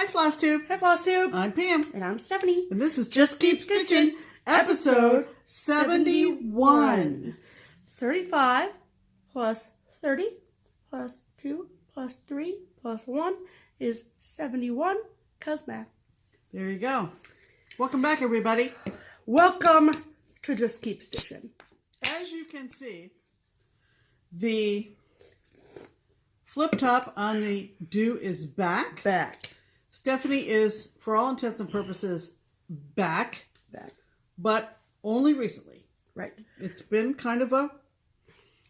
Hi, FlossTube. Hi, FlossTube. I'm Pam. And I'm Stephanie. And this is Just Keep Stitching, episode 71. 35 plus 30 plus 2 plus 3 plus 1 is 71. Cause math. There you go. Welcome back, everybody. Welcome to Just Keep Stitching. As you can see, the flip top on the do is back. Stephanie is, for all intents and purposes, back. But only recently. Right. It's been kind of a...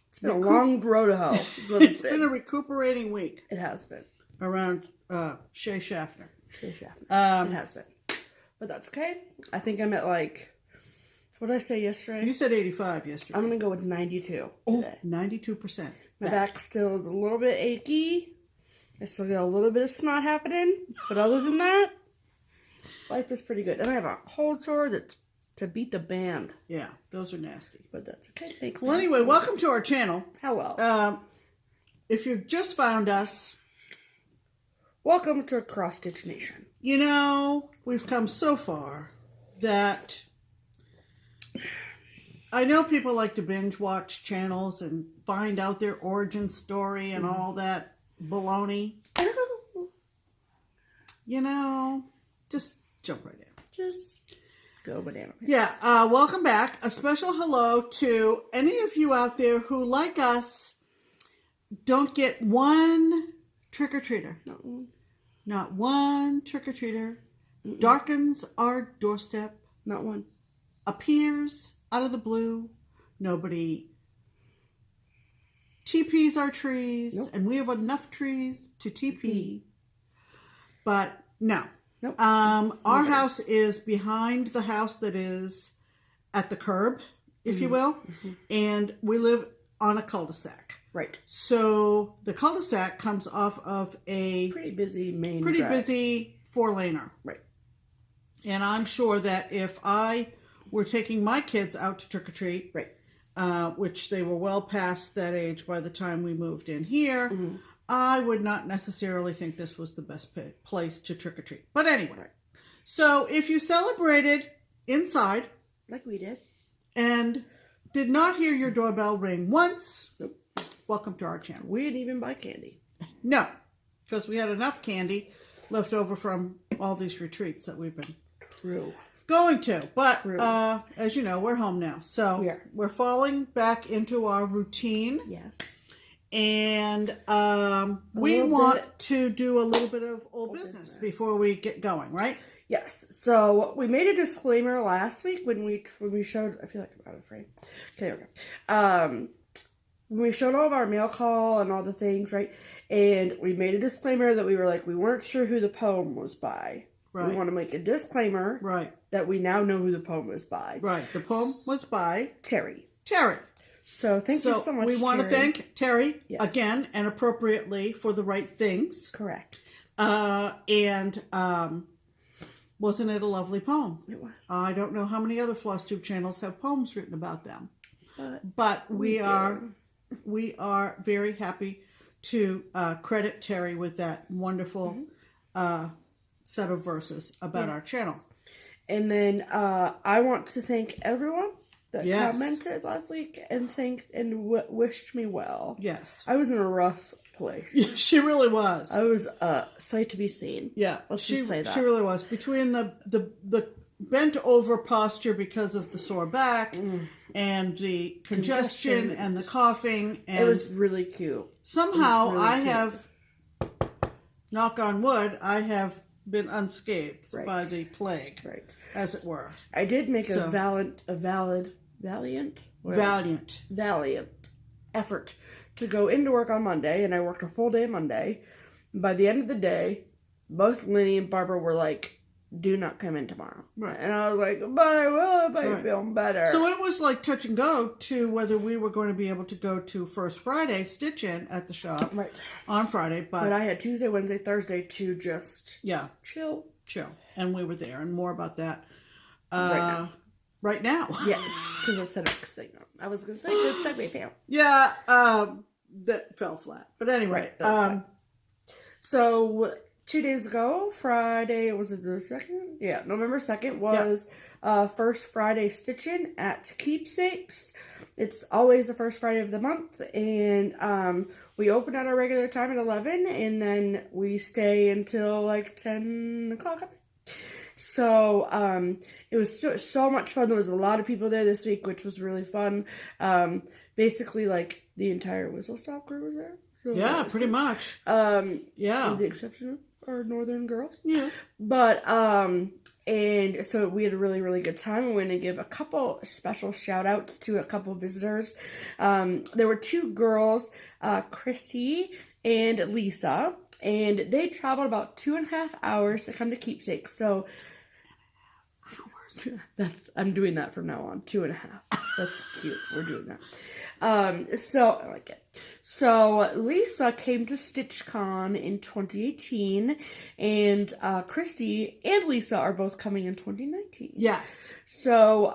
It's been a long road to hell. It's been a recuperating week. It has been. Around Shay Schaffner. It has been. But that's okay. I think I'm at like... What did I say yesterday? You said 85 yesterday. I'm going to go with 92 today. 92%. My back still is a little bit achy. I still got a little bit of snot happening. But other than that, life is pretty good. And I have a cold sore that's to beat the band. Yeah, those are nasty. But that's okay. Thanks. Well, anyway, welcome to our channel. Hello. If you've just found us, welcome to Cross Stitch Nation. You know, we've come so far that I know people like to binge watch channels and find out their origin story and all that baloney. You know, just jump right in. Just go banana. Yeah, welcome back. A special hello to any of you out there who, like us, don't get one trick-or-treater. Not one trick-or-treater. Darkens our doorstep. Not one. Appears out of the blue. Nobody TPs our trees. Nope. And we have enough trees to TP. But no. Nope. Our house is behind the house that is at the curb, if you will. And we live on a cul-de-sac. Right. So the cul-de-sac comes off of a pretty busy main pretty drive. Busy four-laner. Right. And I'm sure that if I were taking my kids out to trick-or-treat, right, which they were well past that age by the time we moved in here, I would not necessarily think this was the best place to trick-or-treat. But anyway, so if you celebrated inside, like we did, and did not hear your doorbell ring once, welcome to our channel. We didn't even buy candy. No, because we had enough candy left over from all these retreats that we've been going to. But as you know, we're home now. So we're falling back into our routine. Yes. And we want to do a little bit of old business before we get going, right? Yes. So we made a disclaimer last week when we showed. I feel like I'm out of frame. Okay, there we go. When we showed all of our mail call and all the things, right? And we made a disclaimer that we weren't sure who the poem was by. Right. We want to make a disclaimer, that we now know who the poem was by. Right. The poem was by Terry. So thank you so much, we want to thank Terry again and appropriately for the right things. Correct. And wasn't it a lovely poem? It was. I don't know how many other FlossTube channels have poems written about them. But we are very happy to credit Terry with that wonderful set of verses about our channel. And then I want to thank everyone that commented last week and thanked and wished me well. Yes. I was in a rough place. She really was. I was sight to be seen. Yeah. Let's just say that. She really was. Between the bent over posture because of the sore back and the congestion and the coughing. And it was really cute. Somehow I have, knock on wood, I have been unscathed by the plague, as it were. I did make a valiant effort to go into work on Monday, and I worked a full day Monday. By the end of the day, both Lenny and Barbara were like, do not come in tomorrow. Right. And I was like, but I will if I feel better. So it was like touch and go to whether we were going to be able to go to First Friday Stitch-In at the shop on Friday. But I had Tuesday, Wednesday, Thursday to just chill. And we were there. And more about that right now. Yeah, because it's the next thing. I was going to say, good segue, Pam. Yeah, that fell flat. But anyway, so 2 days ago, Friday, was it the 2nd? Yeah, November 2nd was First Friday Stitchin at Keepsakes. It's always the first Friday of the month, and we open at our regular time at 11, and then we stay until like 10 o'clock. So it was so much fun. There was a lot of people there this week, which was really fun. Basically, like the entire Whistle Stop crew was there. So yeah, pretty much. Yeah, with the exception of our northern girls. Yeah, but and so we had a really, really good time. I'm going to give a couple special shout outs to a couple visitors. There were 2 girls, Christy and Lisa, and they traveled about 2.5 hours to come to Keepsakes. So I'm doing that from now on. 2.5. That's cute. We're doing that. So I like it. So Lisa came to StitchCon in 2018, and Christy and Lisa are both coming in 2019. Yes. So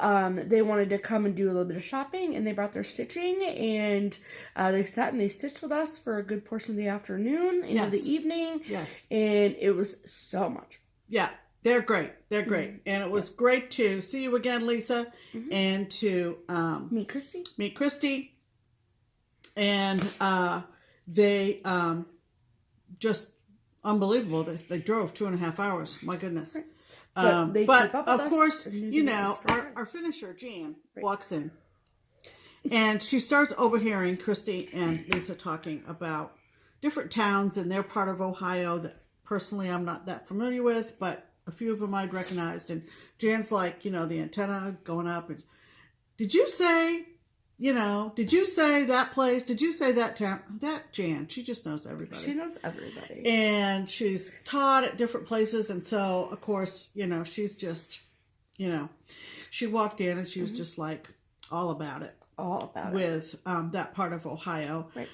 they wanted to come and do a little bit of shopping, and they brought their stitching, and they sat and they stitched with us for a good portion of the afternoon into the evening. Yes. And it was so much fun. Yeah. They're great. They're great. Mm-hmm. And it was great to see you again, Lisa, and to meet Christy. And they just unbelievable. They drove 2.5 hours. My goodness. But of course, you know, our finisher, Jan, walks in. And she starts overhearing Christy and Lisa talking about different towns in their part of Ohio that personally I'm not that familiar with, but a few of them I'd recognized. And Jan's like, you know, the antenna going up. And did you say that place? Did you say that town? That Jan, she just knows everybody. She knows everybody. And she's taught at different places. And so, of course, you know, she's just, you know, she walked in and she was just like all about it. All about with, that part of Ohio. Right.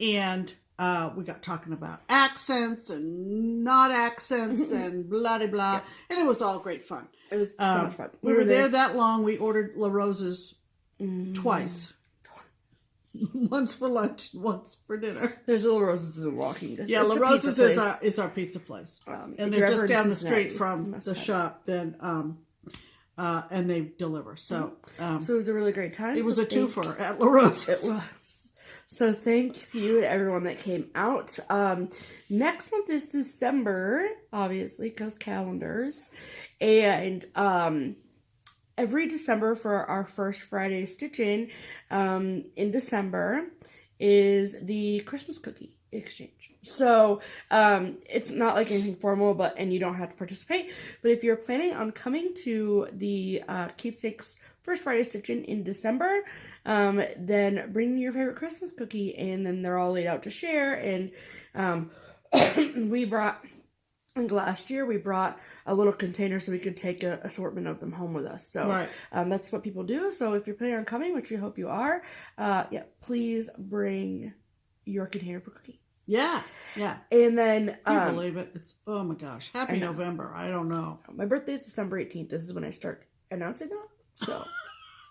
And we got talking about accents and not accents and blah, blah, blah. Yeah. And it was all great fun. It was so much fun. We were there that long. We ordered La Rosa's twice. Once for lunch, once for dinner. There's La Rosa's in walking distance. Yeah, La Rosa's is our pizza place. And they're just down the street from the shop. Then, and they deliver. So, so it was a really great time. It was a twofer at La Rosa's. It was. So thank you to everyone that came out. Next month is December, obviously, because calendars. And every December for our first Friday stitching in December is the Christmas cookie exchange. So it's not like anything formal, and you don't have to participate. But if you're planning on coming to the Keepsakes First Friday Stitching in December, then bring your favorite Christmas cookie, and then they're all laid out to share. And we brought, I think last year, we brought a little container so we could take an assortment of them home with us. So that's what people do. So if you're planning on coming, which we hope you are, please bring your container for cookies. Yeah, yeah. And then can you believe it? It's, oh my gosh, happy November. I don't know. My birthday is December 18th. This is when I start announcing that. So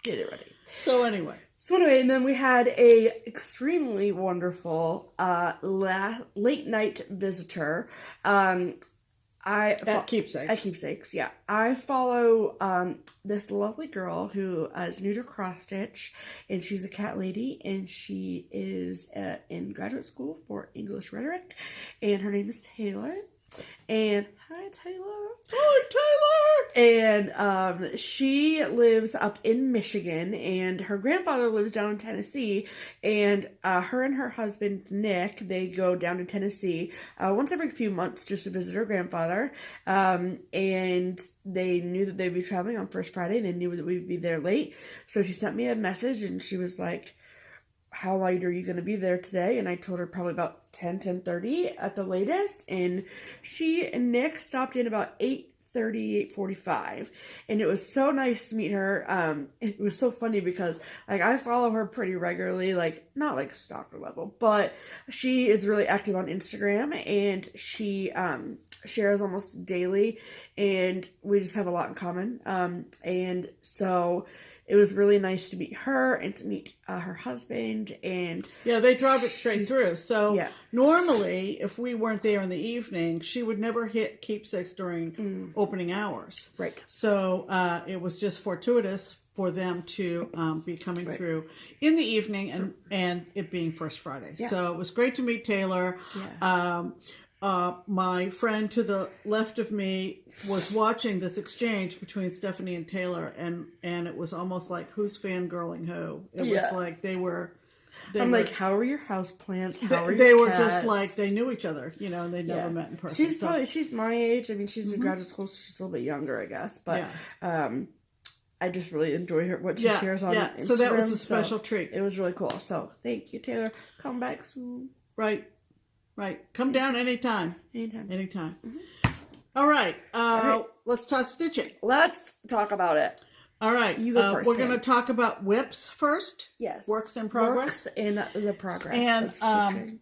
get it ready. So anyway, and then we had a extremely wonderful late night visitor. At Keepsakes. At Keepsakes, yeah. I follow this lovely girl who is new to cross stitch, and she's a cat lady, and she is in graduate school for English rhetoric, and her name is Taylor. And hi, Taylor. Hi, Taylor. And she lives up in Michigan, and her grandfather lives down in Tennessee. And her and her husband Nick, they go down to Tennessee once every few months just to visit her grandfather. And they knew that they'd be traveling on First Friday. They knew that we'd be there late, so she sent me a message, and she was like, how late are you going to be there today? And I told her probably about 10:30 at the latest. And she and Nick stopped in about 8:30, 8:45. And it was so nice to meet her. It was so funny because like I follow her pretty regularly, like not like stalker level, but she is really active on Instagram, and she shares almost daily, and we just have a lot in common. And so it was really nice to meet her and to meet her husband. And yeah, they drive it straight through. So yeah. normally, if we weren't there in the evening, she would never hit Keepsakes during opening hours. Right. So it was just fortuitous for them to be coming through in the evening and it being First Friday. Yeah. So it was great to meet Taylor. Yeah. My friend to the left of me was watching this exchange between Stephanie and Taylor, and it was almost like who's fangirling who. It was like they were. I'm like, how are your houseplants? How are your They were cats? just like they knew each other, and they never met in person. She's my age. I mean, she's in graduate school, so she's a little bit younger, I guess. But I just really enjoy what she shares on Instagram. So that was a special treat. It was really cool. So thank you, Taylor. Come back soon. Right. Come down anytime. Anytime. All right. Let's talk stitching. Let's talk about it. All right. You go first. We're going to talk about whips first. Yes. Works in progress. Works in the progress. And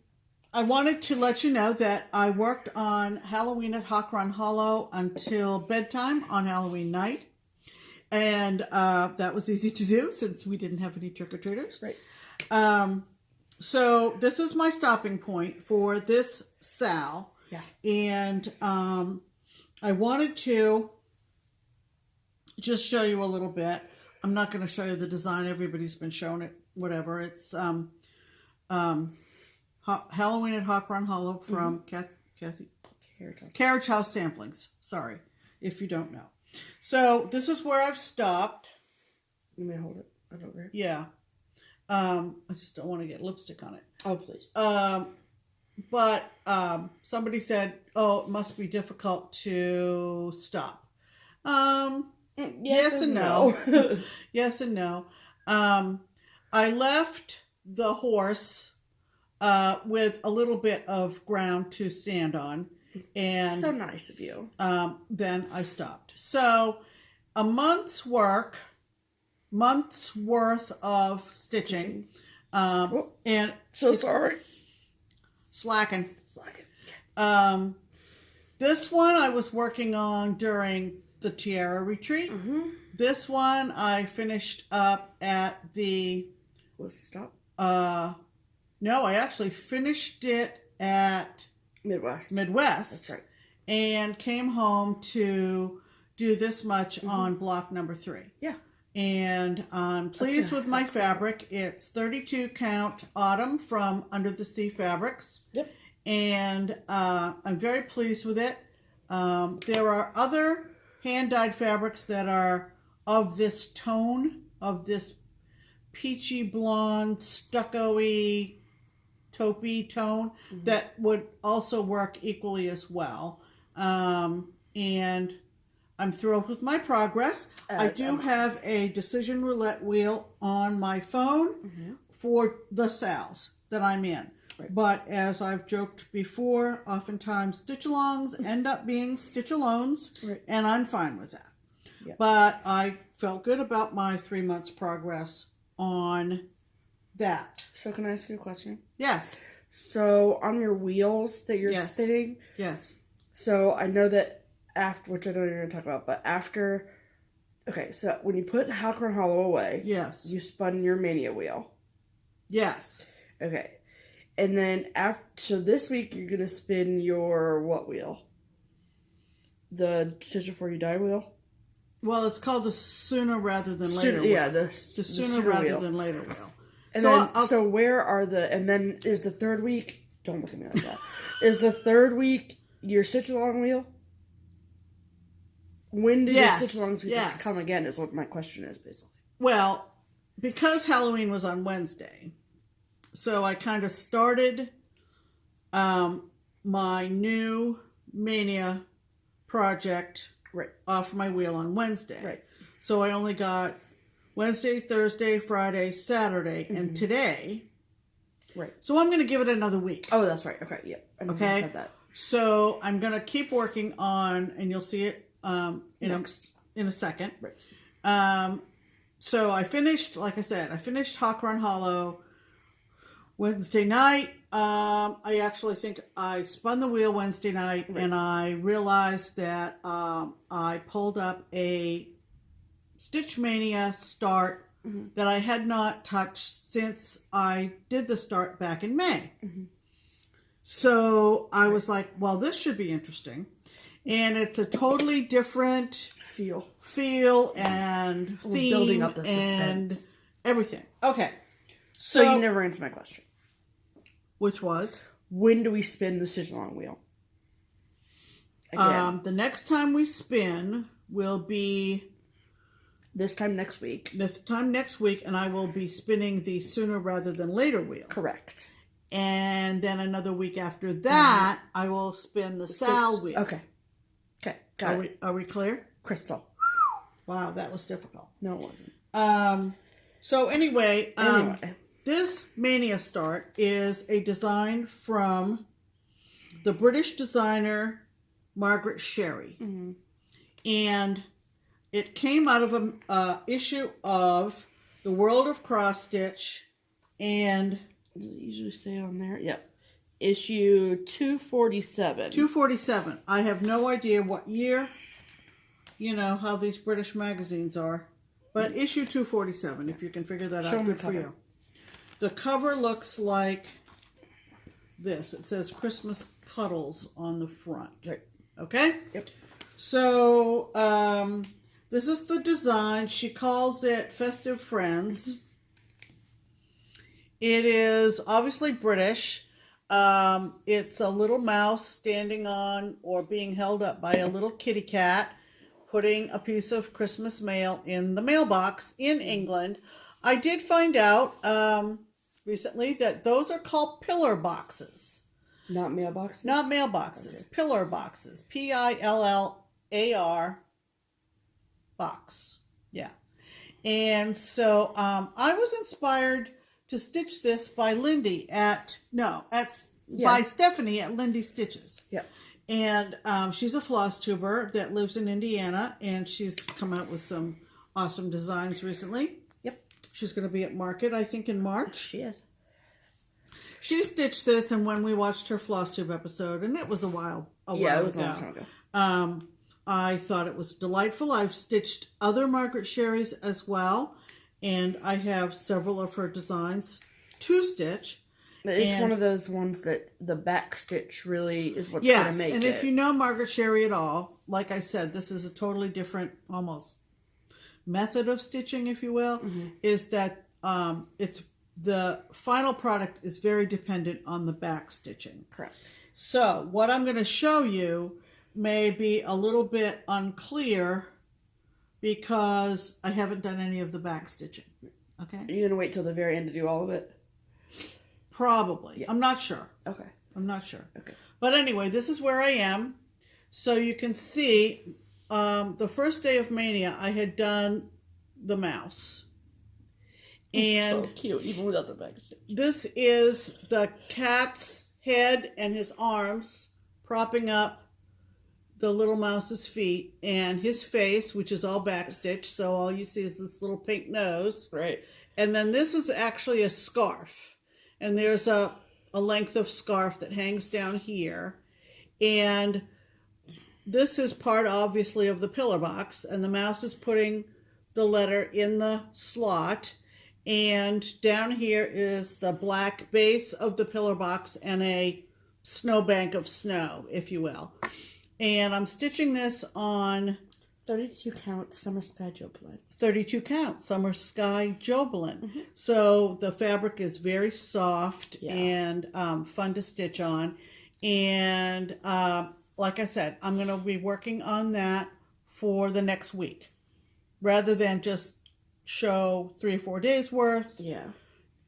I wanted to let you know that I worked on Halloween at Run Hollow until bedtime on Halloween night. And that was easy to do since we didn't have any trick-or-treaters. Right. So this is my stopping point for this SAL. Yeah. And I wanted to just show you a little bit. I'm not going to show you the design. Everybody's been shown it. Whatever. It's Halloween at Run Hollow from Carriage House Samplings. Sorry, if you don't know. So this is where I've stopped. You may hold it. I don't agree. Yeah. I just don't want to get lipstick on it. Oh, please. But somebody said, "Oh, it must be difficult to stop." Yes and no. Yes and no. I left the horse with a little bit of ground to stand on, and so nice of you. Then I stopped. So a month's worth of stitching, and so sorry. Slacking. This one I was working on during the Tiara retreat. This one I finished up at the. What's the stop? No, I actually finished it at Midwest. That's right. And came home to do this much on block number 3. Yeah. And I'm pleased with my fabric. It's 32 count autumn from Under the Sea Fabrics. Yep. And I'm very pleased with it. There are other hand-dyed fabrics that are of this tone, of this peachy blonde, stucco-y, taupey tone that would also work equally as well. And I'm thrilled with my progress. I do have a decision roulette wheel on my phone for the SALs that I'm in. Right. But as I've joked before, oftentimes stitch-alongs end up being stitch-alones, and I'm fine with that. Yeah. But I felt good about my 3 months progress on that. So can I ask you a question? Yes. So on your wheels that you're spinning? Yes. So I know that after, which I don't even talk about, but after, okay, so when you put Run Hollow away, yes, you spun your Mania wheel. Yes. Okay. And then after, so this week you're going to spin your what wheel? The Stitch Before You Die wheel? Well, it's called the Sooner Rather Than Later wheel. Yeah, the Sooner Rather Than Later wheel. And so, then, so where are and then is the third week, don't look at me like that, is the third week your stitch along wheel? When did your stitch alongs come again is what my question is, basically. Well, because Halloween was on Wednesday, so I kind of started my new Mania project off my wheel on Wednesday. Right. So I only got Wednesday, Thursday, Friday, Saturday, and today. Right. So I'm going to give it another week. Oh, that's right. Okay. Yep. I know you said that. So I'm going to keep working on, and you'll see it in a second. Right. So I finished, like I said, Run Hollow Wednesday night. I actually think I spun the wheel Wednesday night, and I realized that I pulled up a Stitch Mania start that I had not touched since I did the start back in May. So I was like, well, this should be interesting. And it's a totally different feel and theme building up the and suspense. Everything. Okay. So you never answered my question. Which was? When do we spin the stitch along wheel? Again. The next time we spin will be this time next week. This time next week, and I will be spinning the sooner rather than later wheel. Correct. And then another week after that, I will spin the SAL wheel. Okay. Okay. Got it. Are we clear? Crystal. Wow, that was difficult. No, it wasn't. So anyway. This Mania start is a design from the British designer Margaret Sherry. And it came out of an issue of The World of Cross Stitch, and does it usually say on there? Yep. Issue 247. 247. I have no idea what year, you know, how these British magazines are. But issue 247, if you can figure that out, good for you. The cover looks like this. It says Christmas Cuddles on the front. Right. Okay? Yep. So, this is the design. She calls it Festive Friends. It is obviously British. It's a little mouse standing on or being held up by a little kitty cat, putting a piece of Christmas mail in the mailbox in England. I did find out recently that those are called pillar boxes. Not mailboxes? Not mailboxes. Okay. Pillar boxes. Pillar box. Yeah. And so I was inspired to stitch this by by Stephanie at Lindy Stitches. Yep. And she's a floss tuber that lives in Indiana, and she's come out with some awesome designs recently. Yep. She's going to be at Market, I think, in March. She is. She stitched this, and when we watched her FlossTube episode, and it was a while ago. It was a long time ago. I thought it was delightful. I've stitched other Margaret Sherry's as well, and I have several of her designs to stitch. But it's one of those ones that the back stitch really is what's going to make it. Yes, and if you know Margaret Sherry at all, like I said, this is a totally different, almost method of stitching, if you will, is that it's the final product is very dependent on the back stitching. Correct. So what I'm going to show you may be a little bit unclear because I haven't done any of the back stitching. Okay. Are you going to wait till the very end to do all of it? Probably. Yeah. I'm not sure. Okay. I'm not sure. Okay. But anyway, this is where I am. So you can see the first day of Mania, I had done the mouse. And so cute, even without the back stitch. This is the cat's head and his arms propping up the little mouse's feet, and his face, which is all backstitched, so all you see is this little pink nose. Right. And then this is actually a scarf. And there's a length of scarf that hangs down here. And this is part, obviously, of the pillar box. And the mouse is putting the letter in the slot. And down here is the black base of the pillar box and a snowbank of snow, if you will. And I'm stitching this on 32 count Summer Sky Jobelin. 32 count Summer Sky Jobelin. So the fabric is very soft and fun to stitch on. And like I said, I'm going to be working on that for the next week. Rather than just show 3 or 4 days worth. Yeah.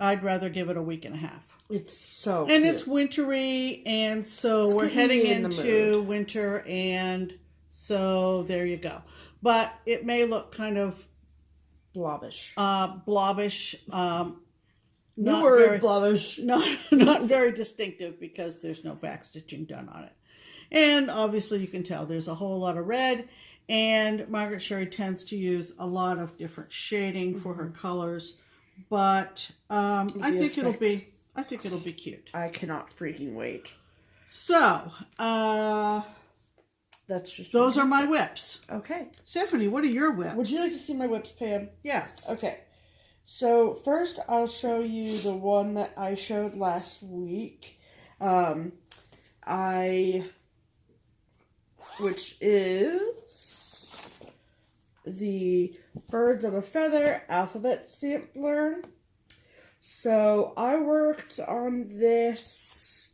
I'd rather give it a week and a half. It's so And cute. it's wintry, and so we're heading into winter, and so there you go. But it may look kind of blobbish. Blobbish. Blobbish. Not very distinctive because there's no back stitching done on it. And obviously you can tell there's a whole lot of red, and Margaret Sherry tends to use a lot of different shading for her colors. But I think it'll be cute. I cannot freaking wait. So, That's just... Those are my whips. Okay. Stephanie, what are your whips? Would you like to see my whips, Pam? Yes. Okay. So, first I'll show you the one that I showed last week. Which is the Birds of a Feather alphabet sampler. So I worked on this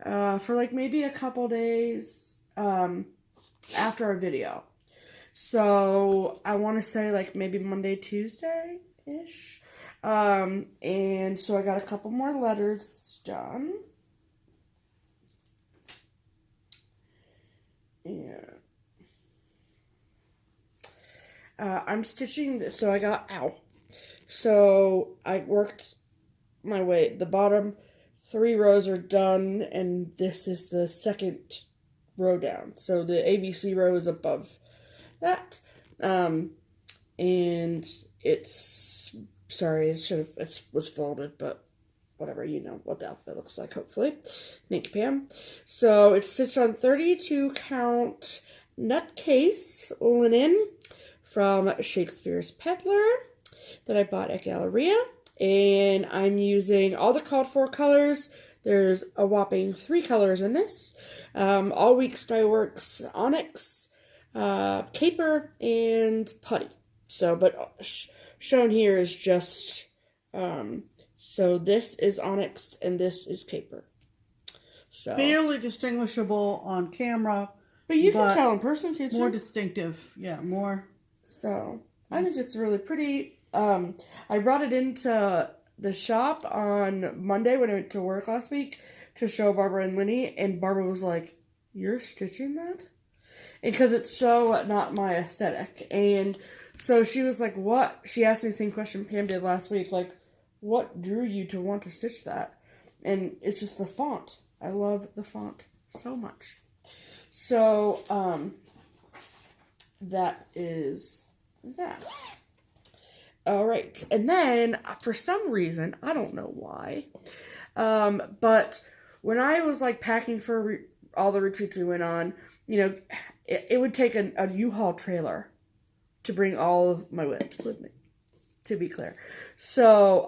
for like maybe a couple days after our video. So I want to say like maybe Monday, Tuesday-ish. And so I got a couple more letters done. Yeah. I'm stitching this, so I got, so I worked my way, the bottom 3 rows are done, and this is the second row down, so the ABC row is above that, and it's, sorry, it was folded, but whatever, you know what the alphabet looks like, hopefully. Thank you, Pam. So it's stitched on 32 count nutcase linen from Shakespeare's Peddler that I bought at Galleria. And I'm using all the called for colors. There's a whopping 3 colors in this. All Weeks Dye Works Onyx, Caper, and Putty. So, but shown here is just, so this is Onyx and this is Caper. So barely distinguishable on camera. But you can tell in person, can't you? More distinctive. Yeah, more. So, I think it's really pretty. I brought it into the shop on Monday when I went to work last week to show Barbara and Linny, and Barbara was like, "You're stitching that?" And because it's so not my aesthetic. And so she was like, "What?" She asked me the same question Pam did last week, like, "What drew you to want to stitch that?" And it's just the font. I love the font so much. So, that is that. All right. And then, for some reason, I don't know why, but when I was, like, packing for all the retreats we went on, you know, it would take a U-Haul trailer to bring all of my whips with me, to be clear. So,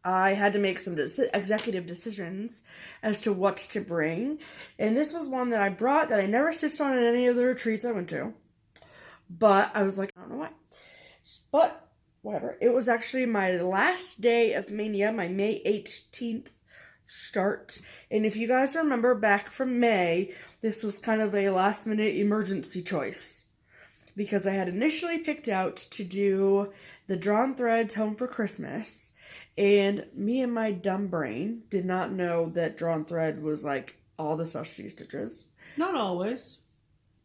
I had to make some executive decisions as to what to bring. And this was one that I brought that I never stitched on in any of the retreats I went to. But I was like, I don't know why. But whatever. It was actually my last day of Mania, my May 18th start. And if you guys remember back from May, this was kind of a last minute emergency choice. Because I had initially picked out to do the Drawn Threads Home for Christmas. And me and my dumb brain did not know that Drawn Thread was like all the specialty stitches. Not always.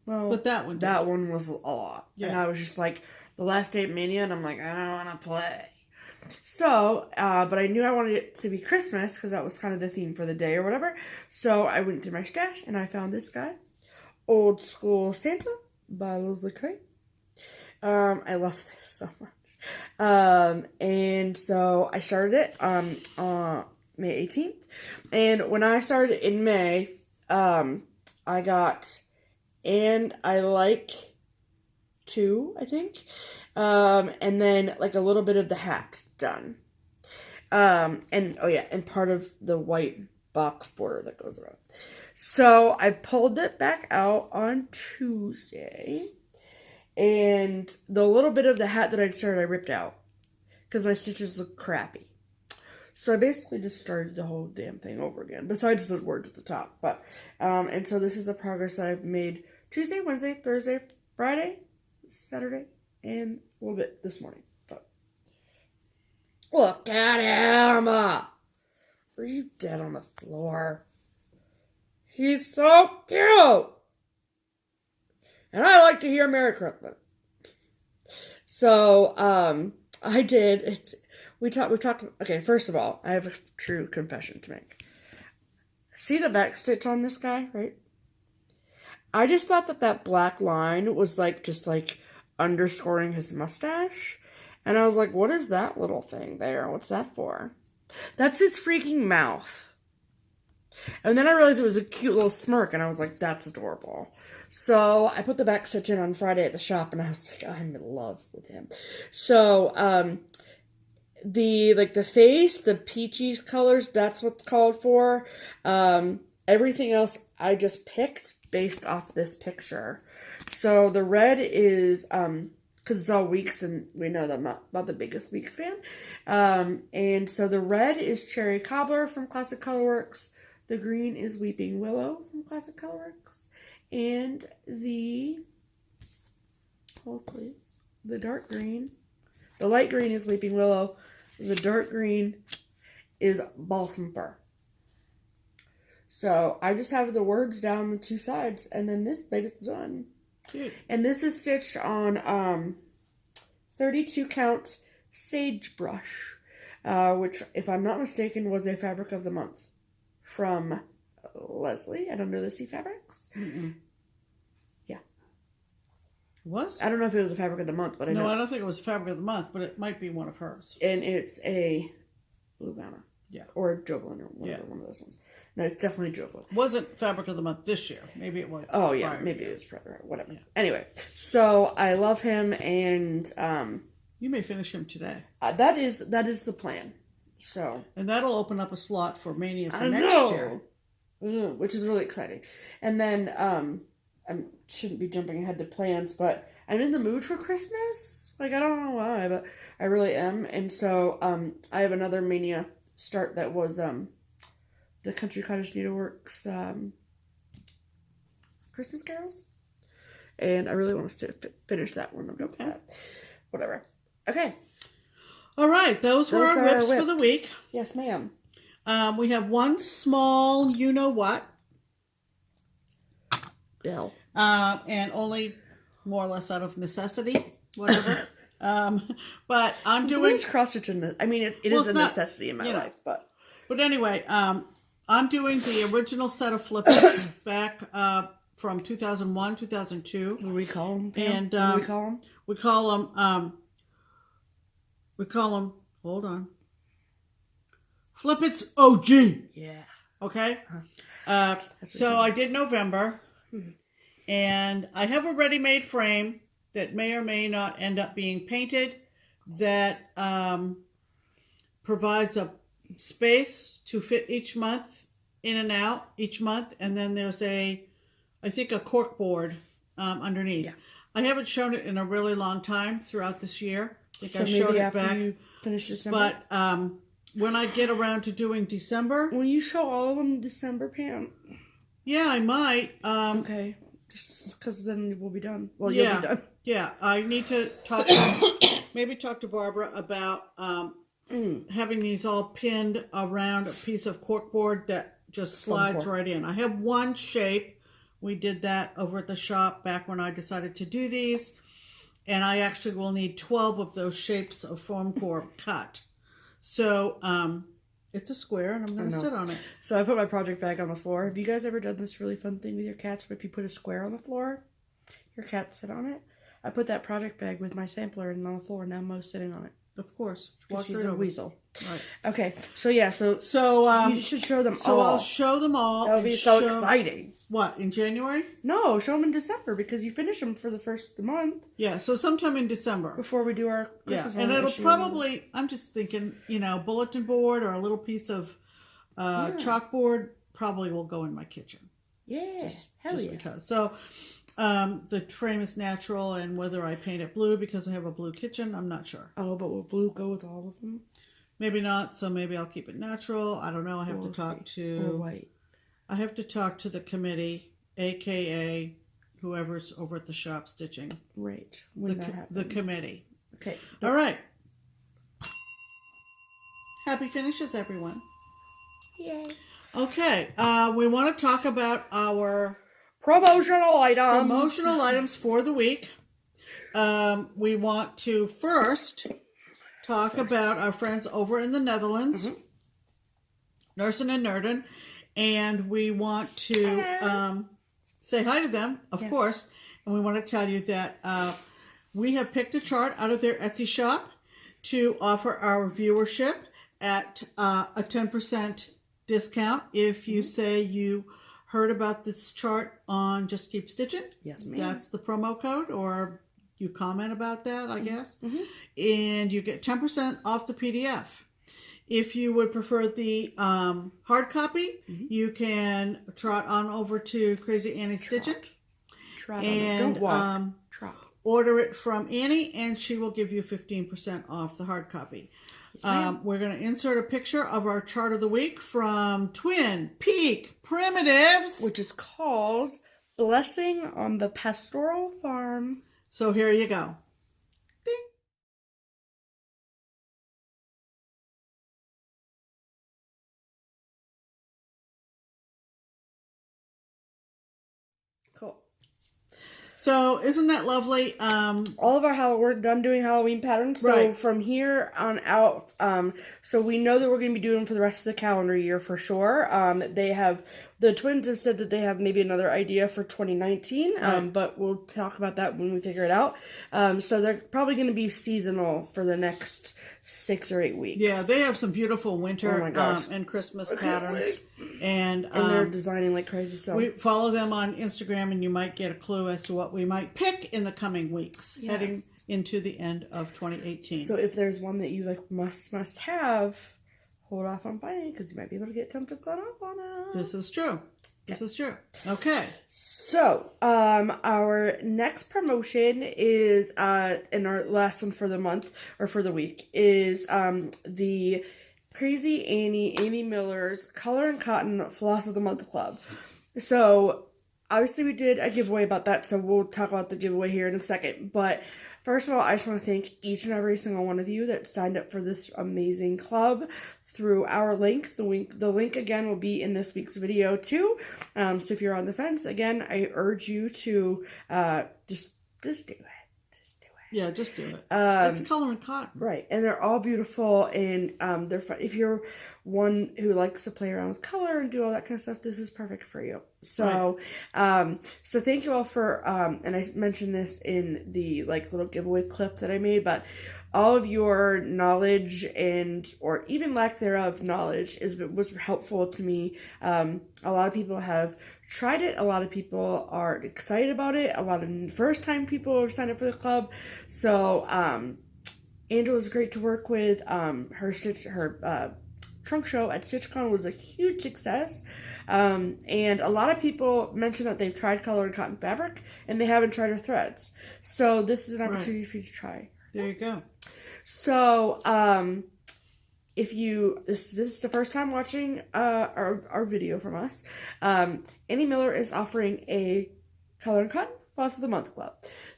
Well, but that one did. That one was a lot. Yeah. And I was just like, the last day of Mania, and I'm like, I don't want to play. So, but I knew I wanted it to be Christmas because that was kind of the theme for the day or whatever. So I went to my stash and I found this guy. Old School Santa by Leslie Craig. I love this so much. And so I started it on May 18th. And when I started in May, I got And I Like To, I think. And then like a little bit of the hat done. And part of the white box border that goes around. So I pulled it back out on Tuesday. And the little bit of the hat that I'd started, I ripped out. Because my stitches look crappy. So I basically just started the whole damn thing over again. Besides the words at the top. But, and so this is the progress that I've made Tuesday, Wednesday, Thursday, Friday, Saturday, and a little bit this morning. But look at him! Are you dead on the floor? He's so cute! And I like to hear Merry Christmas. So, I did, we talked, okay, first of all, I have a true confession to make. See the back stitch on this guy, right? I just thought that black line was like, just like underscoring his mustache. And I was like, what is that little thing there? What's that for? That's his freaking mouth. And then I realized it was a cute little smirk, and I was like, that's adorable. So I put the back stitch in on Friday at the shop, and I was like, I'm in love with him. So the face, the peachy colors, that's what's called for. Everything else I just picked based off this picture. So the red is because it's all Weeks, and we know that I'm not the biggest Weeks fan. And so the red is Cherry Cobbler from Classic Colorworks. The green is Weeping Willow from Classic Colorworks. And the, hold please, the dark green, the light green is Weeping Willow. The dark green is Balsam Fir. So I just have the words down the two sides, and then this baby's done. Cute. And this is stitched on 32 count sagebrush, which, if I'm not mistaken, was a fabric of the month from Leslie at Under the Sea Fabrics. Yeah. Was? I don't know if it was a fabric of the month, but I know. No, I don't think it was fabric of the month, but it might be one of hers. And it's a Blue Banner. Yeah. Or Jovelin, or one of those ones. No, it's definitely Jovelin. Wasn't fabric of the month this year. Maybe it was. Oh, yeah. Maybe it was prior, whatever. Yeah. Anyway, so I love him, and you may finish him today. That is the plan. So, and that'll open up a slot for Mania for next year. Which is really exciting. And then I shouldn't be jumping ahead to plans, but I'm in the mood for Christmas. Like, I don't know why, but I really am. And so I have another Mania start that was the Country Cottage Needleworks Christmas carols. And I really want to finish that one. Okay. Whatever. Okay. All right. Those were our whips for the week. Yes, ma'am. We have one small you-know-what. Bill. And only more or less out of necessity. Whatever. But I'm doing... cross-stitching. I mean, it is a necessity in my life, but... But anyway, I'm doing the original set of flippets back from 2001, 2002. What do we call them, Pam? And, what do we call them? We call them, hold on, Flippets OG. Yeah. Okay? So I did November, and I have a ready-made frame that may or may not end up being painted that provides a space to fit each month in and out each month, and then there's I think a cork board underneath. Yeah. I haven't shown it in a really long time throughout this year. I think I showed it back. You finish December? But when I get around to doing December, will you show all of them in December, Pam? Yeah, I might. Okay, just because then we'll be done. Well, you'll be done. Yeah, I need to talk to Barbara about having these all pinned around a piece of corkboard that just slides right in. I have one shape. We did that over at the shop back when I decided to do these. And I actually will need 12 of those shapes of foam core cut. So it's a square, and I'm going to sit on it. So I put my project bag on the floor. Have you guys ever done this really fun thing with your cats where if you put a square on the floor, your cats sit on it? I put that project bag with my sampler in on the floor, and now Mo's sitting on it. Of course. She's a weasel. Right. Okay. So, yeah. So you should show them all. So I'll show them all. That would be so exciting. What, in January? No, show them in December because you finish them for the first month. Yeah, so sometime in December. Before we do our Christmas and it'll probably, I'm just thinking, bulletin board or a little piece of chalkboard probably will go in my kitchen. Yeah, just because. So the frame is natural, and whether I paint it blue because I have a blue kitchen, I'm not sure. Oh, but will blue go with all of them? Maybe not, so maybe I'll keep it natural. I don't know. I have to talk to... Or white. I have to talk to the committee, a.k.a. whoever's over at the shop stitching. Right. The committee. Okay. All right. Happy finishes, everyone. Yay. Okay. We want to talk about our... Promotional items for the week. We want to first talk about our friends over in the Netherlands, Nursen and Nerden, and we want to say hi to them, of course, and we want to tell you that we have picked a chart out of their Etsy shop, to offer our viewership at a 10% discount if you say you heard about this chart on Just Keep Stitching. Yes, ma'am. That's the promo code, or you comment about that, I guess. Mm-hmm. And you get 10% off the PDF. If you would prefer the hard copy, you can trot on over to Crazy Annie Stitchin' and order it from Annie, and she will give you 15% off the hard copy. Yes, we're going to insert a picture of our chart of the week from Twin Peak Primitives, which is called Blessing on the Pastoral Farm. So here you go. Ding. Cool. So isn't that lovely? All of we're done doing Halloween patterns. So right. From here on out, so we know that we're going to be doing them for the rest of the calendar year for sure. The twins have said that they have maybe another idea for 2019, right. But we'll talk about that when we figure it out. So they're probably going to be seasonal for the next 6 or 8 weeks. Yeah, they have some beautiful winter and Christmas patterns. And they're designing like crazy. So we follow them on Instagram, and you might get a clue as to what we might pick in the coming weeks, heading into the end of 2018. So if there's one that you like must have, hold off on buying because you might be able to get 10% off on it. This is true. This is true. Okay. So, our next promotion is, and our last one for the month, or for the week, is, the Crazy Amy Miller's Color and Cotton Floss of the Month Club. So, obviously we did a giveaway about that, so we'll talk about the giveaway here in a second. But, first of all, I just want to thank each and every single one of you that signed up for this amazing club through our link. The link again will be in this week's video too. So if you're on the fence, again, I urge you to just do it. Yeah, just do it. It's color and cotton. Right. And they're all beautiful, and they're fun. If you're one who likes to play around with color and do all that kind of stuff, this is perfect for you. So, so thank you all for, and I mentioned this in the little giveaway clip that I made, but all of your knowledge or even lack thereof knowledge was helpful to me. A lot of people have tried it. A lot of people are excited about it. A lot of first-time people have signed up for the club. So, Angela's great to work with. Her trunk show at StitchCon was a huge success. And a lot of people mentioned that they've tried color and cotton fabric and they haven't tried her threads. So this is an opportunity for you to try. There you go. So, if this is the first time watching our video from us, Annie Miller is offering a Color and Cotton Floss of the Month Club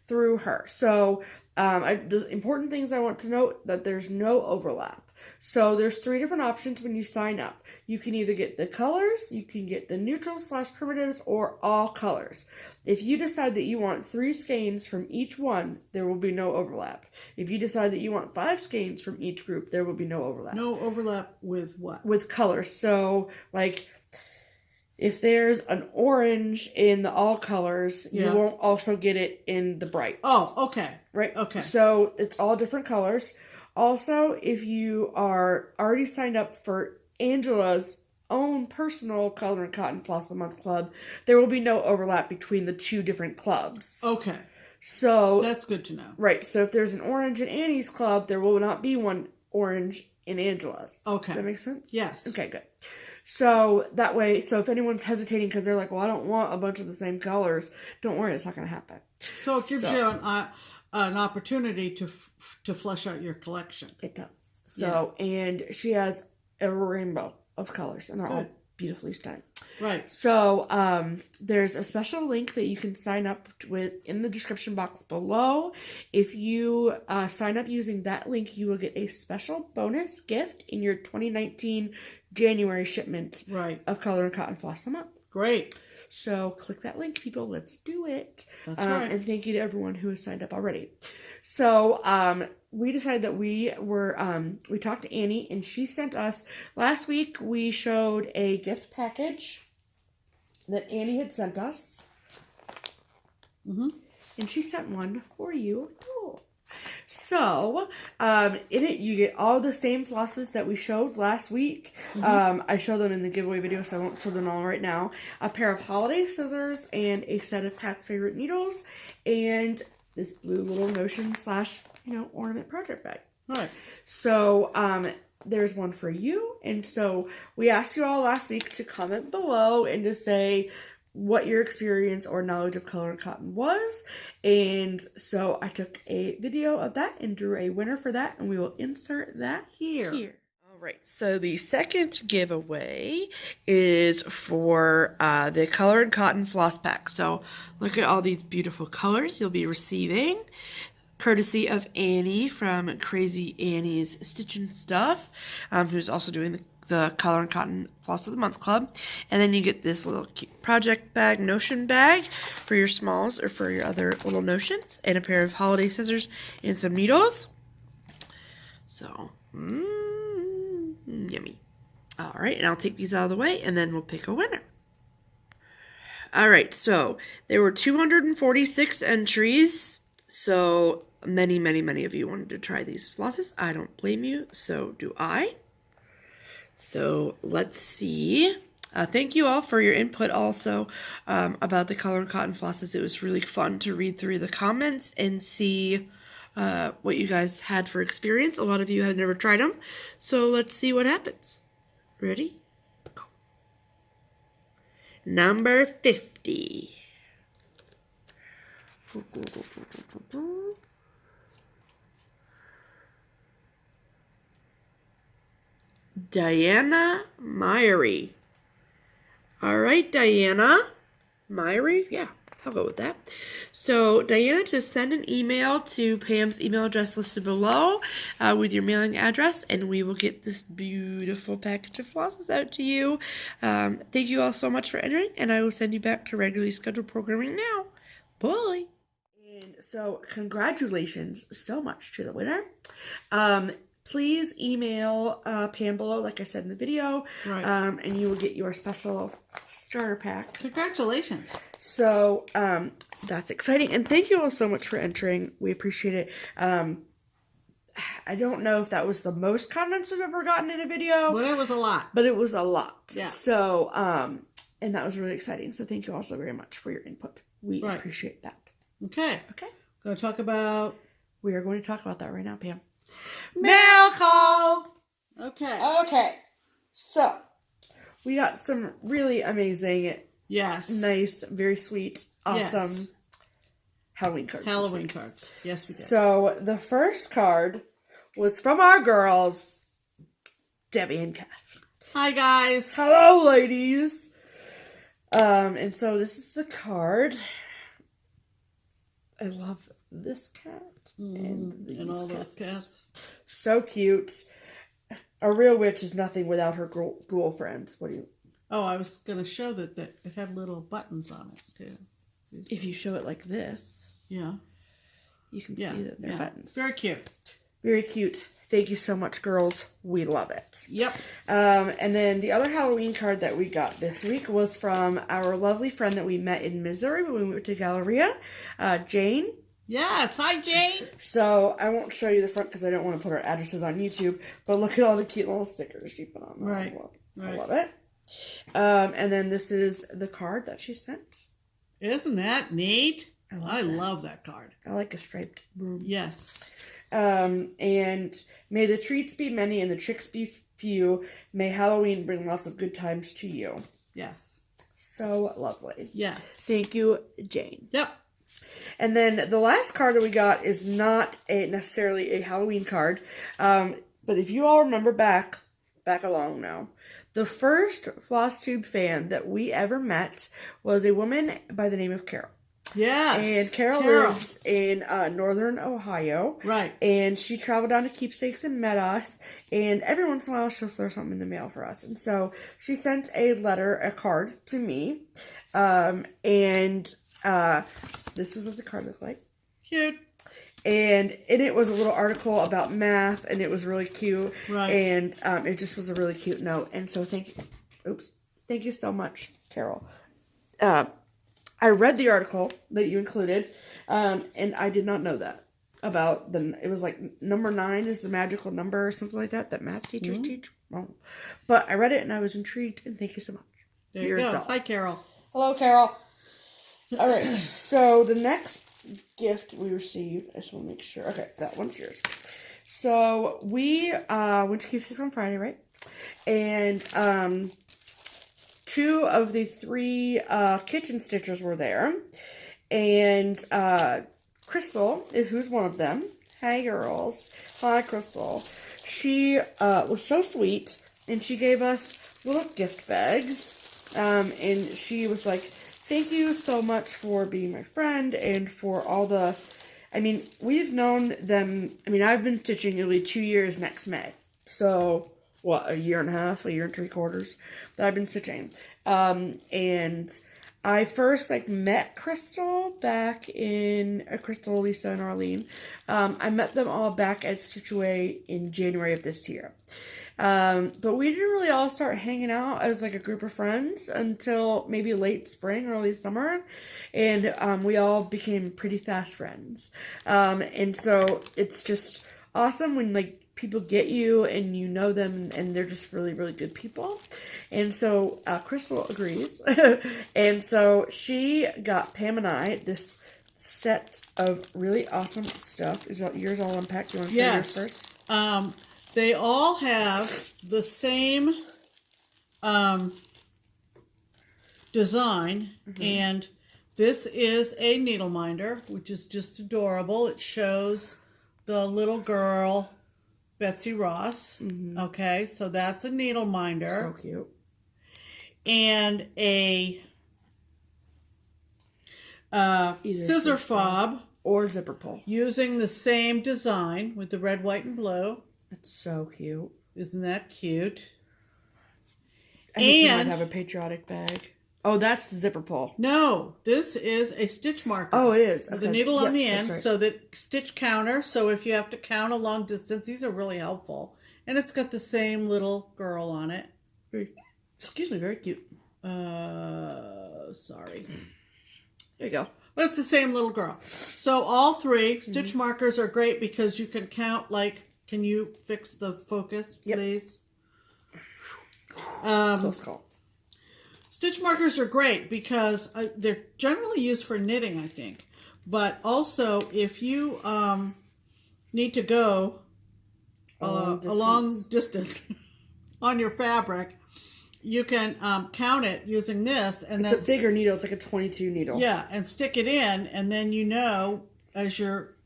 through her. So, the important things I want to note that there's no overlap. So there's 3 different options when you sign up. You can either get the colors, you can get the neutrals/primitives, or all colors. If you decide that you want 3 skeins from each one, there will be no overlap. If you decide that you want 5 skeins from each group, there will be no overlap. No overlap with what? With colors. So, if there's an orange in the all colors, you won't also get it in the brights. Oh, okay. Right? Okay. So, it's all different colors. Also, if you are already signed up for Angela's own personal Color and Cotton Floss of the Month Club, there will be no overlap between the 2 different clubs. Okay. So that's good to know. Right. So if there's an orange in Annie's club, there will not be one orange in Angela's. Okay. Does that make sense? Yes. Okay, good. So that way, if anyone's hesitating because they're like, well, I don't want a bunch of the same colors, don't worry, it's not going to happen. So it gives you an opportunity to flesh out your collection. It does. So, and she has a rainbow of colors, and they're all beautifully stunning. Right. So, there's a special link that you can sign up with in the description box below. If you sign up using that link, you will get a special bonus gift in your 2019 January shipment of Color and Cotton Floss of the Month. Great. So click that link, people. Let's do it. That's right. And thank you to everyone who has signed up already. So we decided that we talked to Annie, and she sent us, last week we showed a gift package that Annie had sent us. Mm-hmm. And she sent one for you. Oh. So, in it, you get all the same flosses that we showed last week. I showed them in the giveaway video, so I won't show them all right now. A pair of holiday scissors and a set of Pat's favorite needles, and this blue little notion / ornament project bag. All right. So, there's one for you, and so we asked you all last week to comment below and to say what your experience or knowledge of colored cotton was, and so I took a video of that and drew a winner for that, and we will insert that here. All right, so the second giveaway is for the colored cotton floss pack. So look at all these beautiful colors you'll be receiving, courtesy of Annie from Crazy Annie's Stitchin' Stuff, who's also doing the Color and Cotton Floss of the Month Club. And then you get this little cute project bag, notion bag for your smalls or for your other little notions, and a pair of holiday scissors and some needles. So, yummy. All right, and I'll take these out of the way, and then we'll pick a winner. All right, so there were 246 entries. So many, many, many of you wanted to try these flosses. I don't blame you, so do I. So let's see. Thank you all for your input also about the color and cotton flosses. It was really fun to read through the comments and see what you guys had for experience. A lot of you had never tried them. So let's see what happens. Ready? Go. Number 50. Diana Myery. All right, Diana Myery. Yeah, I'll go with that. So, Diana, just send an email to Pam's email address listed below with your mailing address, and we will get this beautiful package of flosses out to you. Thank you all so much for entering, and I will send you back to regularly scheduled programming now. Bye. And so, congratulations so much to the winner. Please email Pam below, like I said in the video, right. And you will get your special starter pack. Congratulations. So, that's exciting. And thank you all so much for entering. We appreciate it. I don't know if that was the most comments I've ever gotten in a video. But it was a lot. But it was a lot. Yeah. So, and that was really exciting. So thank you all so very much for your input. We appreciate that. Okay. Okay. Going to talk about... We are going to talk about that right now, Pam. Mail call! Okay. Okay. So, we got some really amazing, nice, very sweet, awesome Halloween cards. Halloween cards. Yes, we did. So, the first card was from our girls, Debbie and Kath. Hi, guys. Hello, ladies. And so this is the card. I love this cat. And all those cats. So cute. A real witch is nothing without her ghoul friends. What do you... Oh, I was going to show that it had little buttons on it, too. If you show it like this, you can see that they're buttons. Very cute. Very cute. Thank you so much, girls. We love it. Yep. And then the other Halloween card that we got this week was from our lovely friend that we met in Myery when we went to Galleria, Jane. Yes. Hi, Jane. So, I won't show you the front because I don't want to put our addresses on YouTube, but look at all the cute little stickers she put on. Right. I love it. And then this is the card that she sent. Isn't that neat? I love that card. I like a striped broom. Yes. And may the treats be many and the tricks be few. May Halloween bring lots of good times to you. Yes. So lovely. Yes. Thank you, Jane. Yep. And then the last card that we got is not necessarily a Halloween card. But if you all remember back along now, the first FlossTube fan that we ever met was a woman by the name of Carol. Yes. And Carol lives in northern Ohio. Right. And she traveled down to Keepsakes and met us. And every once in a while she'll throw something in the mail for us. And so she sent a card to me. This is what the card looked like. Cute. And in it was a little article about math, and it was really cute. Right. And it just was a really cute note. And so thank you so much, Carol. I read the article that you included, and I did not know that. about it was like number 9 is the magical number or something like that math teachers teach. Oh. But I read it and I was intrigued, and thank you so much. There you go. Hi, Carol. Hello, Carol. All right, so the next gift we received, I just want to make sure. Okay, that one's yours. So we went to Keepsakes on Friday, right? And 2 of the 3 kitchen stitchers were there. And Crystal, who's one of them. Hey, girls. Hi, Crystal. She was so sweet, and she gave us little gift bags. And she was like, thank you so much for being my friend and for all the... I mean, we've known them... I mean, I've been stitching nearly 2 years next May. So, what, a year and a half, a year and 3/4 that I've been stitching. And I first, met Crystal back in... Crystal, Lisa, and Arlene. I met them all back at Stitch Away in January of this year. But we didn't really all start hanging out as a group of friends until maybe late spring, early summer, and we all became pretty fast friends. And so it's just awesome when people get you and you know them and they're just really, really good people. And so Crystal agrees, and so she got Pam and I this set of really awesome stuff. Is yours all unpacked? You want to show yours first? They all have the same design, and this is a needle minder, which is just adorable. It shows the little girl, Betsy Ross. Okay, so that's a needle minder. So cute. And a scissor fob. Or zipper pull. Using the same design with the red, white, and blue. That's so cute. Isn't that cute? I think you might have a patriotic bag. Oh, that's the zipper pull. No, this is a stitch marker. Oh, it is. With a needle on the end, so that stitch counter. So if you have to count a long distance, these are really helpful. And it's got the same little girl on it. Excuse me, very cute. Sorry. There you go. But it's the same little girl. So all 3 stitch markers are great because you can count, can you fix the focus, please? Close call. Stitch markers are great because they're generally used for knitting, I think. But also, if you need to go a long distance on your fabric, you can count it using this. And it's a bigger needle. It's like a 22 needle. Yeah, and stick it in, and then you know, as you're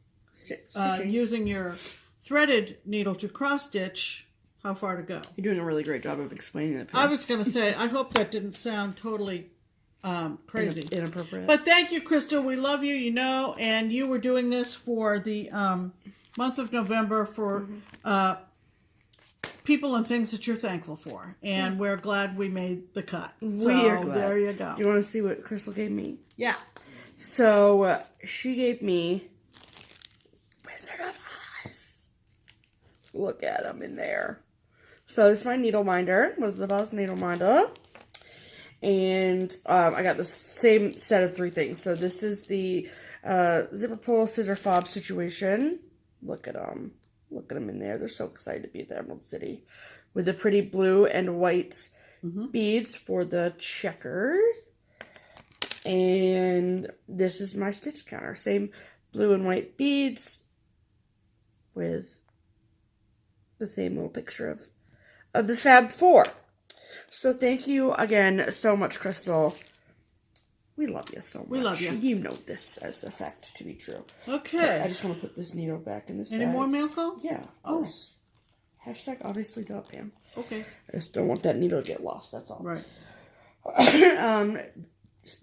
using your threaded needle to cross stitch, how far to go. You're doing a really great job of explaining it. I was going to say, I hope that didn't sound totally crazy. Inappropriate. But thank you, Crystal. We love you, and you were doing this for the month of November for people and things that you're thankful for. And we're glad we made the cut. We are glad. There you go. You want to see what Crystal gave me? Yeah. So she gave me Wizard of Oz. Look at them in there. So this is my needle minder. Wizard of Oz needle minder. And I got the same set of 3 things. So this is the zipper pull scissor fob situation. Look at them. Look at them in there. They're so excited to be at the Emerald City. With the pretty blue and white beads for the checkers. And this is my stitch counter. Same blue and white beads with the same little picture of the Fab Four. So thank you again so much, Crystal. We love you so much. We love you. You know this as a fact to be true. Okay. I just want to put this needle back in this bag. Any more mail call? Yeah. Oh. Hashtag obviously not, Pam. Okay. I just don't want that needle to get lost, that's all. Right.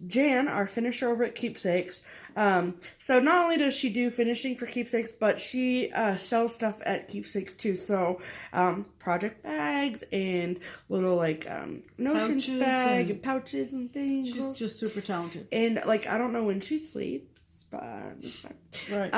Jan, our finisher over at Keepsakes. So not only does she do finishing for Keepsakes, but she sells stuff at Keepsakes too. So project bags and little notions pouches bag and pouches and things. She's just super talented. And I don't know when she sleeps, but it's fine. Right.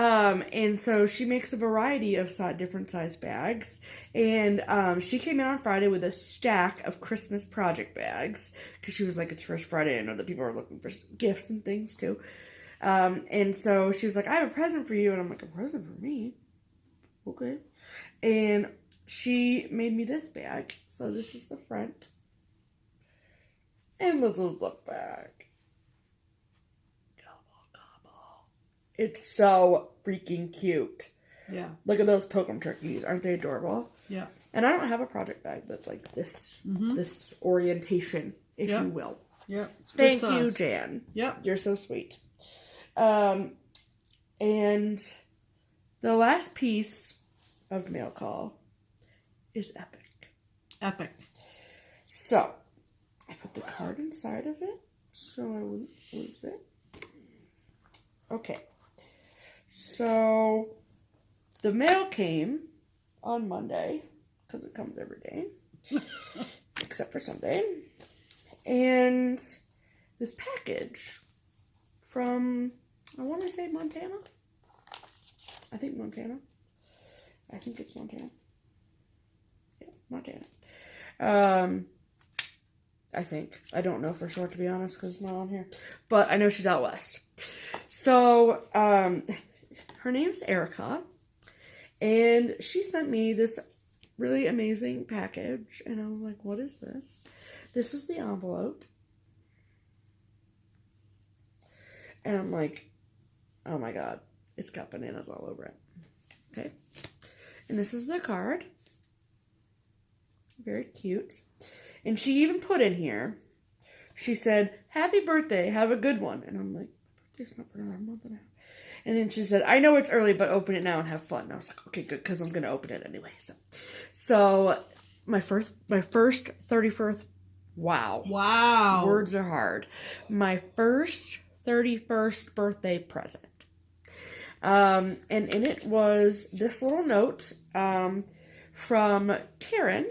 And so she makes a variety of different size bags. And she came out on Friday with a stack of Christmas project bags because she was like, it's first Friday. I know that people are looking for gifts and things too. And so she was like, I have a present for you. And I'm like, a present for me? Okay. And she made me this bag. So this is the front. And this is the back. It's so freaking cute. Yeah. Look at those Pokem turkeys. Aren't they adorable? Yeah. And I don't have a project bag that's like this, this orientation, if you will. Yeah. Thank you, Jan. Yep. You're so sweet. And the last piece of mail call is epic. Epic. So, I put the card inside of it so I wouldn't lose it. Okay. So, the mail came on Monday, because it comes every day, except for Sunday. And this package from, I want to say Montana. I think Montana. I think it's Montana. Yeah, Montana. I think. I don't know for sure, to be honest, because it's not on here. But I know she's out west. So, her name's Erica. And she sent me this really amazing package. And I'm like, what is this? This is the envelope. And I'm like, oh my god. It's got bananas all over it. Okay. And this is the card. Very cute. And she even put in here, she said, happy birthday, have a good one. And I'm like, birthday's not for another month and a half. And then she said, I know it's early, but open it now and have fun. And I was like, okay, good, because I'm going to open it anyway. So my first 31st, wow. Words are hard. My first 31st birthday present. And in it was this little note from Karen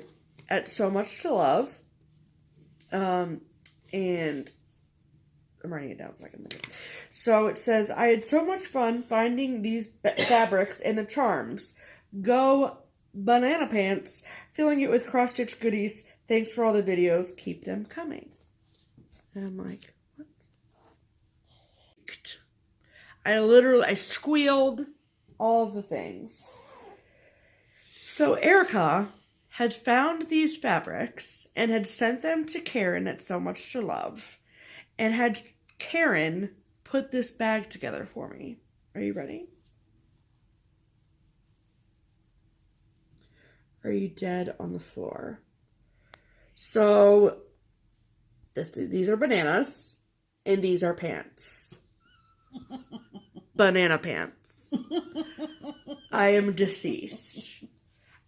at So Much to Love. And I'm writing it down so I can look at it. So it says, I had so much fun finding these fabrics and the charms. Go banana pants, filling it with cross-stitch goodies. Thanks for all the videos. Keep them coming. And I'm like, what? I squealed all of the things. So Erica had found these fabrics and had sent them to Karen at So Much to Love. And had Karen put this bag together for me. Are you ready? Are you dead on the floor? So, these are bananas, and these are pants. Banana pants. I am deceased.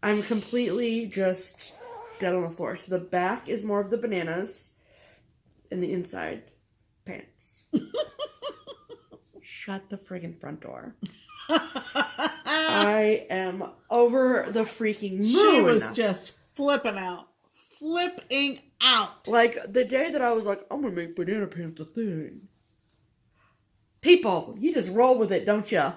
I'm completely just dead on the floor. So the back is more of the bananas, and the inside, pants. Shut the friggin' front door. I am over the freaking moon. She was just flipping out. Like, the day that I was like, I'm gonna make banana pants a thing. People, you just roll with it, don't you?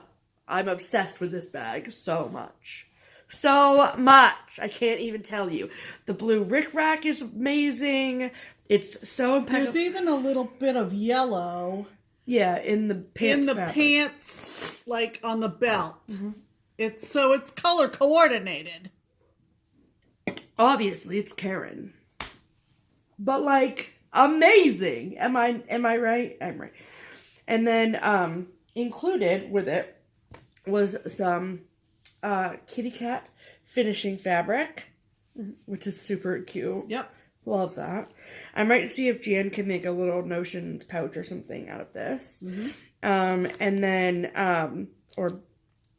I'm obsessed with this bag so much. So much. I can't even tell you. The blue rickrack is amazing. It's so impeccable. There's even a little bit of yellow. Yeah, in the pants. Pants, like on the belt. Mm-hmm. It's color coordinated. Obviously, it's Karen. But like, amazing. Am I right? I'm right. And then included with it was some kitty cat finishing fabric, which is super cute. Yep. Love that. I might see if Jan can make a little notions pouch or something out of this. Mm-hmm. And then, or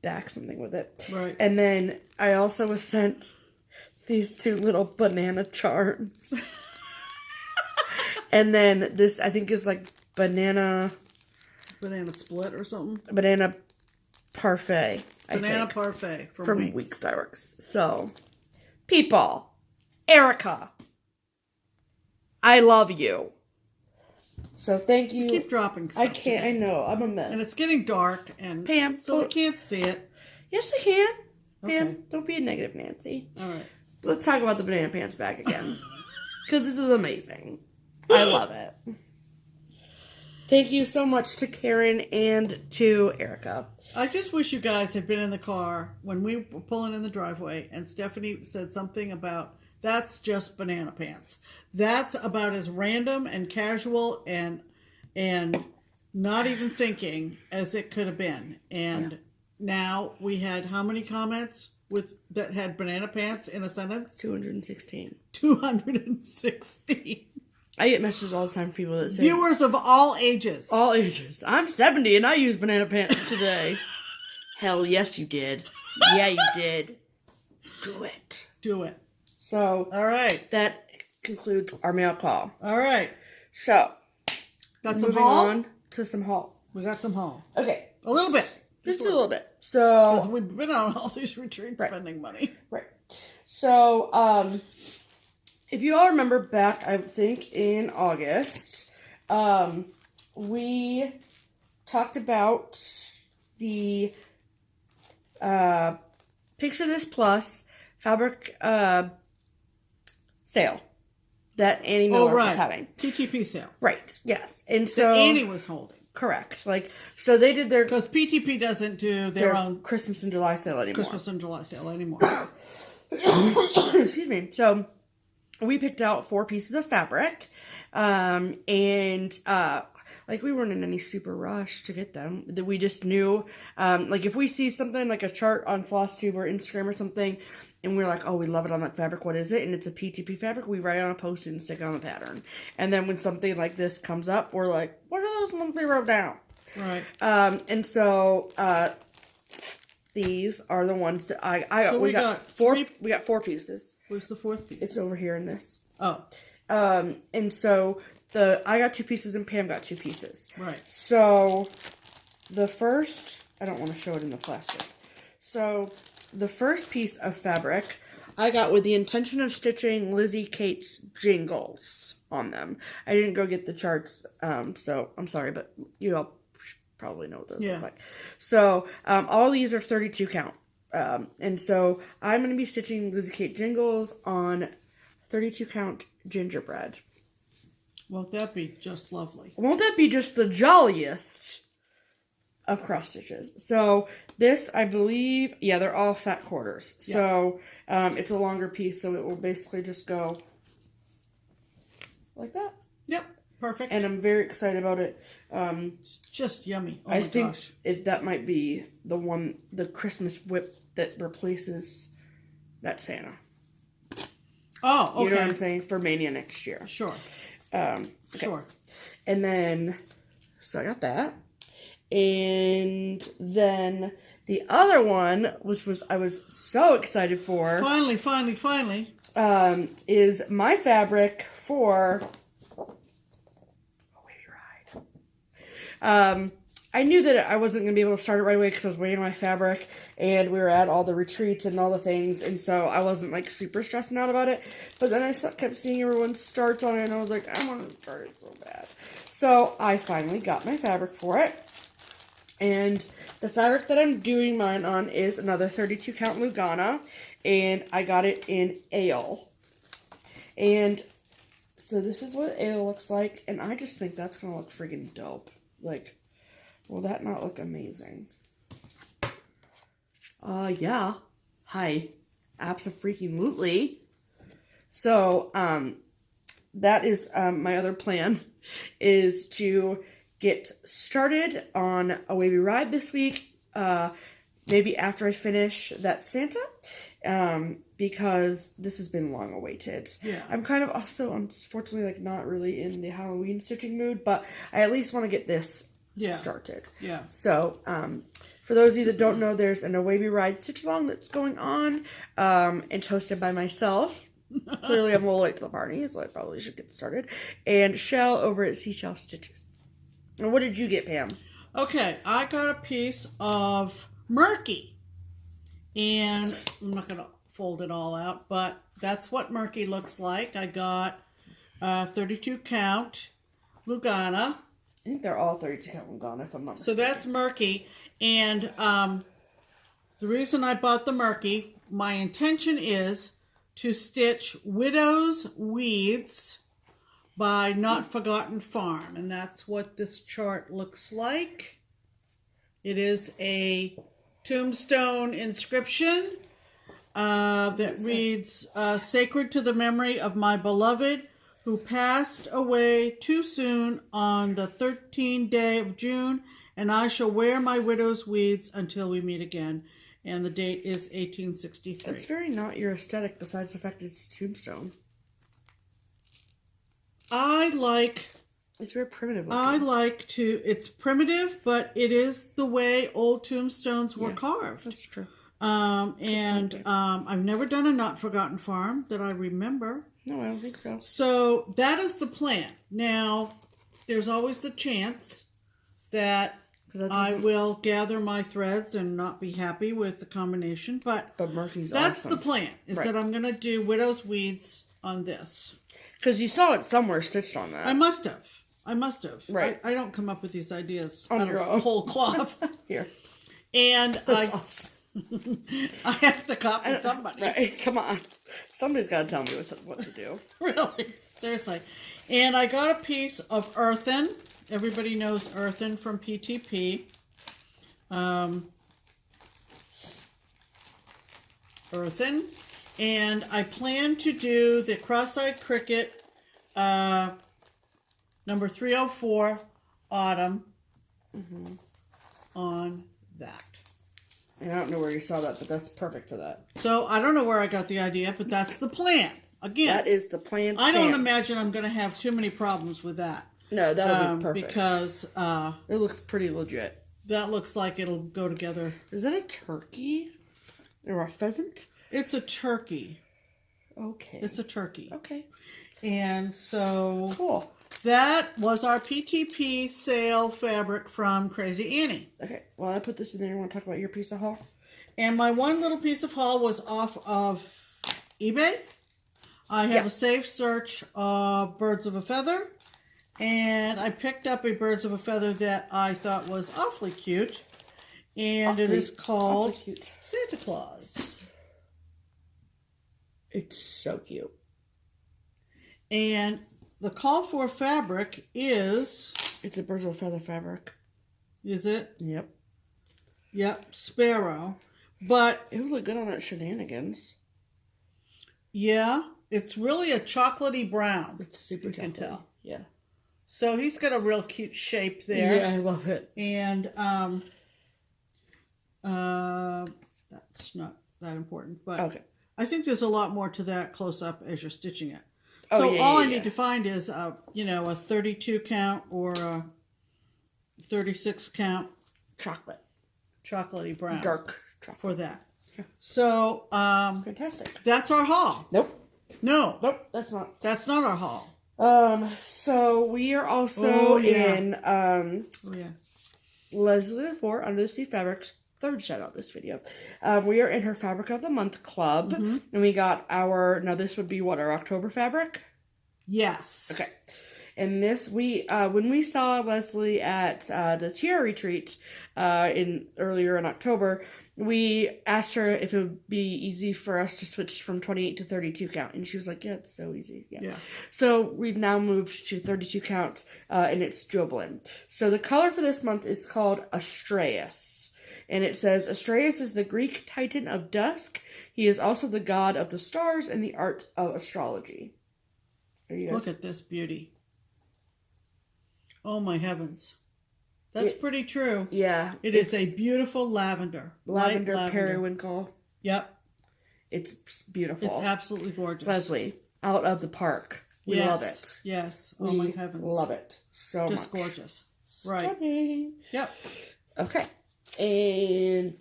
back something with it. Right. And then I also was sent these two little banana charms. And then this, I think, is like banana split or something. Banana parfait. Banana parfait from Weeks Directs. So, people, Erica, I love you. So thank you. Keep dropping stuff. I can't. I know. I'm a mess. And it's getting dark, and Pam, so we can't see it. Yes, I can. Okay. Pam, don't be a negative Nancy. All right. Let's talk about the banana pants bag again, because this is amazing. I love it. Thank you so much to Karen and to Erica. I just wish you guys had been in the car when we were pulling in the driveway and Stephanie said something about, that's just banana pants. That's about as random and casual and not even thinking as it could have been. And now we had how many comments that had banana pants in a sentence? 216. 216. I get messages all the time from people that say... Viewers of all ages. All ages. I'm 70 and I use banana pants today. Hell yes you did. Yeah you did. Do it. Do it. So... All right. That concludes our mail call. All right. So... Got some haul? On to some haul. We got some haul. Okay. A little bit. Just a little bit. So... Because we've been on all these retreats spending money. Right. So, if you all remember back, I think, in August, we talked about the Picture This Plus fabric sale that Annie Miller was having. PTP sale. Right, yes. And so... That Annie was holding. Correct. So they did their... Because PTP doesn't do their own... Christmas and July sale anymore. Christmas and July sale anymore. Excuse me. So... We picked out 4 pieces of fabric, and we weren't in any super rush to get them. We just knew, if we see something like a chart on FlossTube or Instagram or something, and we're like, oh, we love it on that fabric, what is it? And it's a PTP fabric, we write on a post-it and stick it on the pattern. And then when something like this comes up, we're like, what are those ones we wrote down? Right. And so, these are the ones that I got. So we got 4. We got 4 pieces. Where's the 4th piece? It's over here in this. Oh. And so I got 2 pieces and Pam got 2 pieces. Right. So the first, I don't want to show it in the plastic. So the first piece of fabric I got with the intention of stitching Lizzie Kate's jingles on them. I didn't go get the charts, so I'm sorry, but you all probably know what those look like. So all these are 32 count. And so I'm going to be stitching Lizzie Kate jingles on 32 count gingerbread. Won't that be just lovely? Won't that be just the jolliest of cross stitches? So this, I believe, they're all fat quarters. Yeah. So it's a longer piece, so it will basically just go like that. Yep, perfect. And I'm very excited about it. It's just yummy. Oh I think that might be the Christmas whip that replaces that Santa. Oh, okay. You know what I'm saying? For Mania next year. Sure. Okay. Sure. And then, so I got that. And then the other one, which I was so excited for. Finally. Is my fabric for We Ride. I knew that I wasn't going to be able to start it right away because I was waiting on my fabric and we were at all the retreats and all the things, and so I wasn't super stressing out about it. But then I kept seeing everyone's starts on it and I was like, I want to start it so bad. So I finally got my fabric for it. And the fabric that I'm doing mine on is another 32 count Lugana, and I got it in ale. And so this is what ale looks like, and I just think that's going to look friggin' dope. Will that not look amazing? Yeah. Hi. Abso-freaking-lutely. So, that is, my other plan, is to get started on a We Ride this week, maybe after I finish that Santa, because this has been long awaited. Yeah. I'm kind of also, unfortunately, not really in the Halloween stitching mood, but I at least want to get this started. Yeah. So, for those of you that don't know, there's an We Ride stitch along that's going on, and hosted by myself. Clearly, I'm a little late to the party, so I probably should get started. And Shell over at Seashell Stitches. And what did you get, Pam? Okay, I got a piece of Murky. And I'm not going to fold it all out, but that's what Murky looks like. I got 32 count Lugana. I think they're all 32 count Lugana, if I'm not mistaken. So that's Murky. And the reason I bought the Murky, my intention is to stitch Widow's Weeds by Not Forgotten Farm, and that's what this chart looks like. It is a tombstone inscription that reads, "Sacred to the memory of my beloved who passed away too soon on the 13th day of June, and I shall wear my widow's weeds until we meet again." And the date is 1863. It's very not your aesthetic, besides the fact it's tombstone. It's very primitive looking. It's primitive, but it is the way old tombstones were carved. That's true. I've never done a Not Forgotten Farm that I remember. No, I don't think so. So that is the plan. Now, there's always the chance that I will gather my threads and not be happy with the combination, but Murphy's that's awesome. the plan, is that I'm going to do widow's weeds on this. Because you saw it somewhere stitched on that. I must have. Right. I don't come up with these ideas on out your of own. whole cloth. Here. And that's awesome. I have to copy somebody. Right, come on. Somebody's got to tell me what to do. Really? Seriously. And I got a piece of earthen. Everybody knows earthen from PTP. Earthen. And I plan to do the cross-eyed cricket number 304 autumn on that. And I don't know where you saw that, but that's perfect for that. So I don't know where I got the idea, but that's the plan. Again, that is the plan. I don't imagine I'm going to have too many problems with that. No, that'll be perfect. Because it looks pretty legit. That looks like it'll go together. Is that a turkey? Or a pheasant? It's a turkey. Okay. It's a turkey. Okay. And so cool. That was our PTP sale fabric from Crazy Annie. Okay, well, I put this in there. You want to talk about your piece of haul? And my one little piece of haul was off of eBay. I have a safe search of Birds of a Feather. And I picked up a Birds of a Feather that I thought was awfully cute. And it is called Santa Claus. It's so cute. And the call for fabric is... It's a Birds of a Feather fabric. Is it? Yep. Yep, Sparrow. But... it would look good on that Shenanigans. Yeah, it's really a chocolatey brown. It's super chocolatey. You can tell. Yeah. So he's got a real cute shape there. Yeah, I love it. And that's not that important. But okay. I think there's a lot more to that close up as you're stitching it. So all I need to find is, a 32 count or a 36 count. Chocolate. Chocolatey brown. Dark chocolate. For that. Yeah. So, fantastic. That's our haul. Nope. No. Nope, that's not. That's not our haul. So we are also in, Leslie the Four Under the Sea Fabrics. Third shout out this video. We are in her Fabric of the Month club. And we got now this would be what, our October fabric? Yes. Okay. And this, when we saw Leslie at the Tiara retreat earlier in October, we asked her if it would be easy for us to switch from 28 to 32 count. And she was like, yeah, it's so easy. Yeah. So we've now moved to 32 count, and it's Joblin. So the color for this month is called Astraeus. And it says, Astraeus is the Greek titan of dusk. He is also the god of the stars and the art of astrology. Look at this beauty. Oh my heavens. That's pretty true. Yeah. It is a beautiful lavender. Lavender periwinkle. Yep. It's beautiful. It's absolutely gorgeous. Leslie, out of the park. We love it. Yes. Oh my heavens. Love it so much. Just gorgeous. Stunning. Right. Yep. Okay. And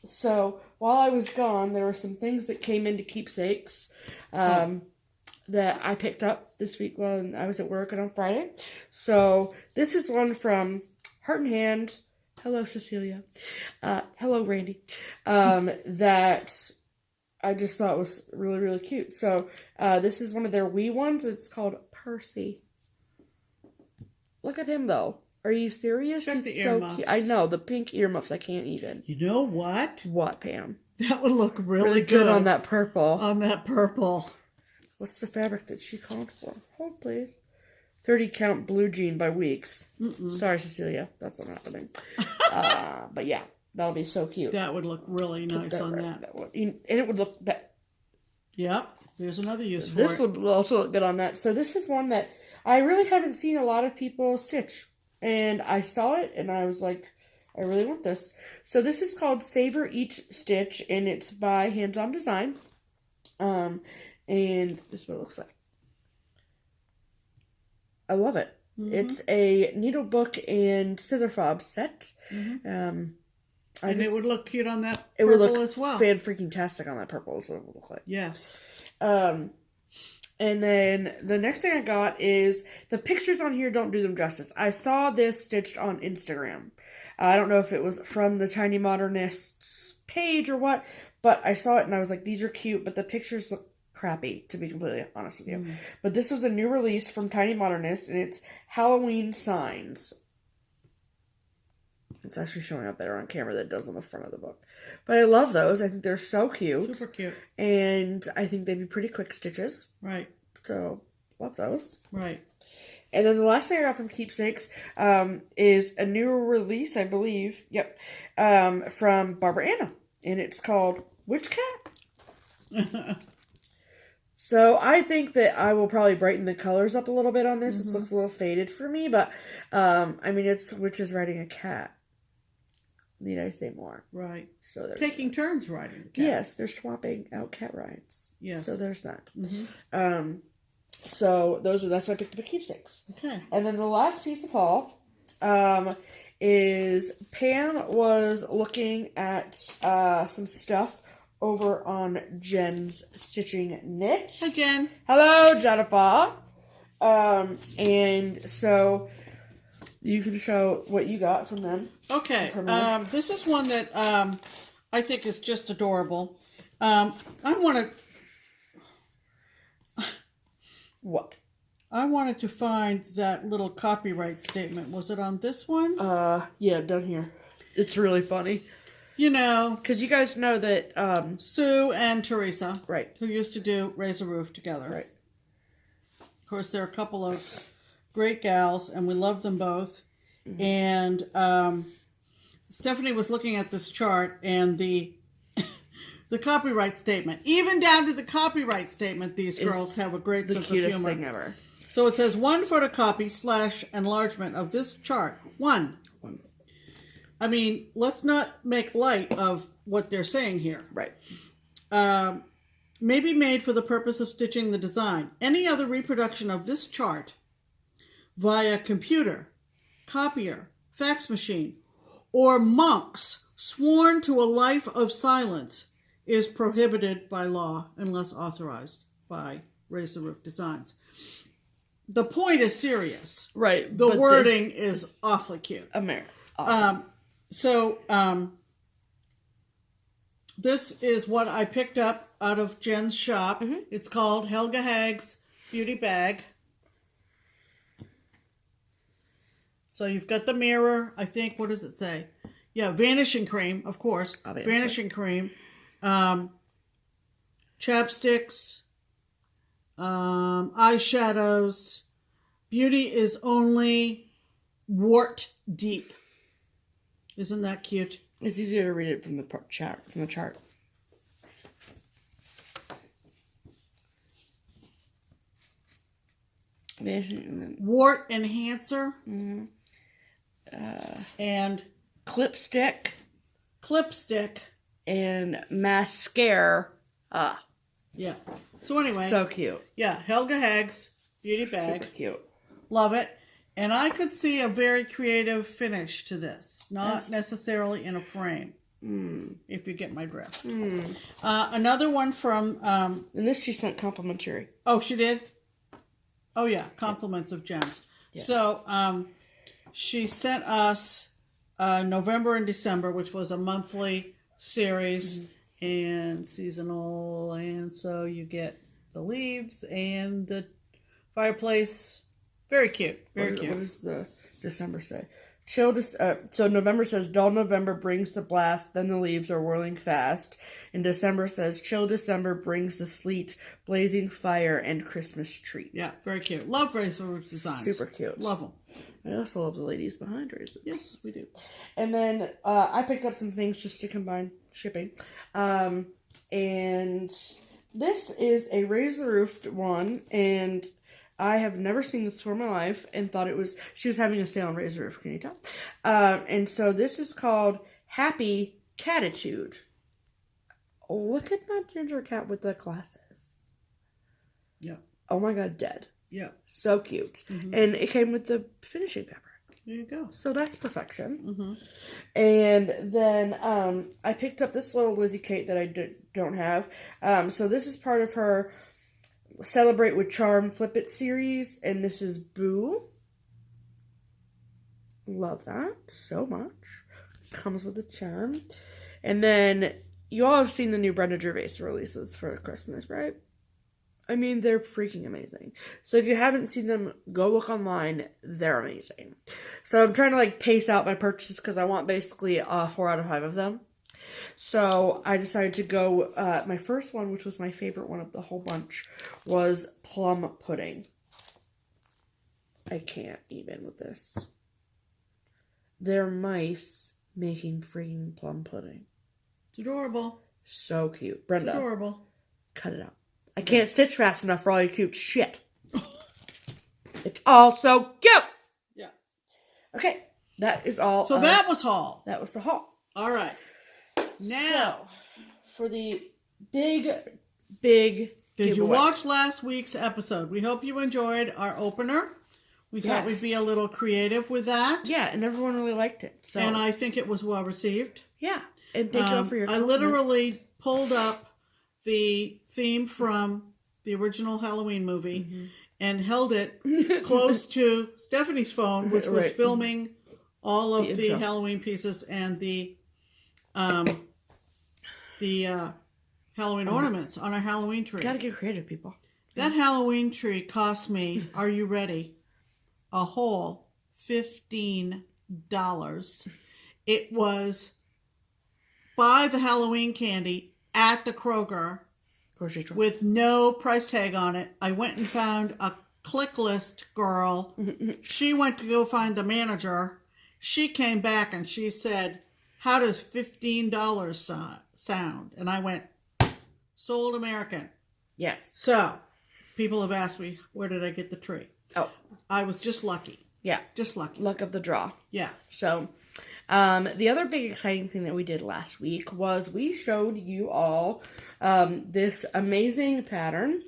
so while I was gone, there were some things that came into Keepsakes that I picked up this week when I was at work and on Friday. So this is one from Heart and Hand. Hello, Cecilia. Hello, Randy. That I just thought was really, really cute. So this is one of their wee ones. It's called Percy. Look at him, though. Are you serious? Check the earmuffs. Cute. I know, the pink earmuffs. I can't even. You know what? What, Pam? That would look really good on that purple. On that purple. What's the fabric that she called for? Hold, please. 30 count blue jean by Weeks. Sorry, Cecilia. That's not happening. But yeah, that'll be so cute. That would look really nice on that. And it would look... Yep. There's another use for This it. would also look good on that. So this is one that I really haven't seen a lot of people stitch. And I saw it and I was like, I really want this. So this is called Savor Each Stitch and it's by Hands On Design. And this is what it looks like. I love it. It's a needle book and scissor fob set. And it would look cute on that it would purple look as well. fan-freaking-tastic on that purple is what it would look like. Yes. And then the next thing I got is the pictures on here don't do them justice. I saw this stitched on Instagram. I don't know if it was from the Tiny Modernists page or what, but I saw it and I was like, these are cute, but the pictures look crappy, to be completely honest with you. But this was a new release from Tiny Modernist and it's Halloween Signs. It's actually showing up better on camera than it does on the front of the book. But I love those. I think they're so cute. Super cute. And I think they'd be pretty quick stitches. Right. So, love those. Right. And then the last thing I got from Keepsakes is a new release, I believe. Yep. From Barbara Anna. And it's called Witch Cat. So I think that I will probably brighten the colors up a little bit on this. It looks a little faded for me, but I mean, it's witches riding a cat. Need I say more? Right. So they're taking turns riding the cat. Yes, they're swapping out cat rides. Yes. So there's that. So that's why I picked up a Keepsakes. Okay. And then the last piece of haul is Pam was looking at some stuff over on Jen's stitching niche. Hi, Jen. Hello, Jennifer. And so you can show what you got from them. Okay. This is one that I think is just adorable. I wanted to find that little copyright statement. Was it on this one? Yeah, down here. It's really funny. You know, because you guys know that Sue and Theresa, right, who used to do Raise a Roof together, right. Of course, they're a couple of great gals, and we love them both. And Stephanie was looking at this chart, and the copyright statement, even down to the copyright statement, these girls have a great sense of humor. The cutest thing ever. So it says 1 photocopy / enlargement of this chart. 1. I mean, let's not make light of what they're saying here. Right. May be made for the purpose of stitching the design. Any other reproduction of this chart via computer, copier, fax machine, or monks sworn to a life of silence is prohibited by law unless authorized by Raise the Roof Designs. The point is serious. Right. The wording is awfully cute. Awesome. This is what I picked up out of Jen's shop. It's called Helga Hagg's Beauty Bag. So you've got the mirror, I think. What does it say? Yeah, vanishing cream, of course. Vanishing cream. Chapsticks. Eyeshadows. Beauty is only wart deep. Isn't that cute? It's easier to read it from the chart. Wart enhancer. And clipstick. And mascara. Yeah. So anyway. So cute. Yeah, Helga Hagg's Beauty Bag. Super cute. Love it. And I could see a very creative finish to this. Not necessarily in a frame. If you get my drift. Another one from... and this she sent complimentary. Oh, she did? Oh, yeah. Compliments of Gems. Yeah. So, she sent us November and December, which was a monthly series and seasonal. And so you get the leaves and the fireplace. Very cute. Very cute. What does the December say? So November says, dull November brings the blast, then the leaves are whirling fast. And December says, chill December brings the sleet, blazing fire, and Christmas treat. Yeah, very cute. Love Razor Roof designs. Super cute. Love them. I also love the ladies behind Razor. Yes, we do. And then I picked up some things just to combine shipping. And this is a Razor Roofed one, and I have never seen this before in my life and thought she was having a sale on Razor Roof, can you tell? And so this is called Happy Catitude. Look at that ginger cat with the glasses. Yeah. Oh my God, dead. Yeah. So cute. Mm-hmm. And it came with the finishing paper. There you go. So that's perfection. Mm-hmm. And then I picked up this little Lizzie Kate that I don't have. So this is part of her Celebrate with Charm Flip It series, and this is Boo. Love that so much. Comes with a charm. And then you all have seen the new Brenda Gervais releases for Christmas, right? I mean, they're freaking amazing. So if you haven't seen them, go look online. They're amazing. So I'm trying to like pace out my purchases because I want basically 4 out of 5 of them. So I decided to go, my first one, which was my favorite one of the whole bunch, was plum pudding. I can't even with this. They're mice making freaking plum pudding. It's adorable. So cute. Brenda. It's adorable. Cut it out. I can't stitch fast enough for all your cute shit. It's all so cute. Yeah. Okay. That is all. So that was haul. That was the haul. All right. Now, for the big Did giveaway. you watch last week's episode? We hope you enjoyed our opener. We thought we'd be a little creative with that. Yeah, and everyone really liked it. So. And I think it was well received. Yeah. And thank you for your I literally pulled up the theme from the original Halloween movie and held it close to Stephanie's phone, which was filming all of the Halloween pieces and the Halloween ornaments on our Halloween tree. Gotta get creative, people. That Halloween tree cost me, are you ready, a whole $15. It was buy the Halloween candy at the Kroger with no price tag on it. I went and found a click list girl. She went to go find the manager. She came back and she said, how does $15 sound? And I went, sold American. Yes. So, people have asked me, where did I get the tree? Oh. I was just lucky. Yeah. Just lucky. Luck of the draw. Yeah. So, the other big exciting thing that we did last week was we showed you all this amazing pattern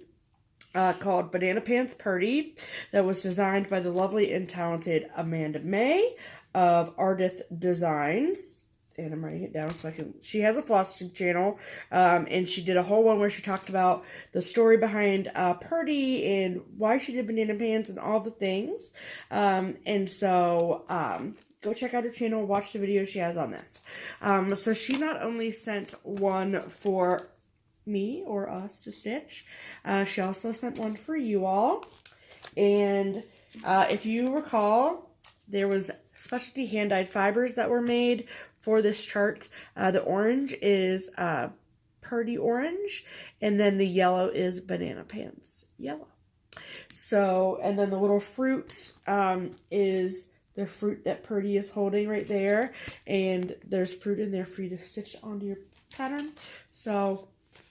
called Banana Pants Purdy that was designed by the lovely and talented Amanda May of Ardith Designs. And I'm writing it down so I can... She has a FlossTube channel, and she did a whole one where she talked about the story behind Purdy and why she did banana pants and all the things. And so, go check out her channel, watch the video she has on this. So she not only sent one for me or us to stitch, she also sent one for you all. And if you recall, there was specialty hand-dyed fibers that were made for this chart. The orange is Purdy orange, and then the yellow is Banana Pants yellow. So, and then the little fruit is the fruit that Purdy is holding right there, and there's fruit in there for you to stitch onto your pattern. So,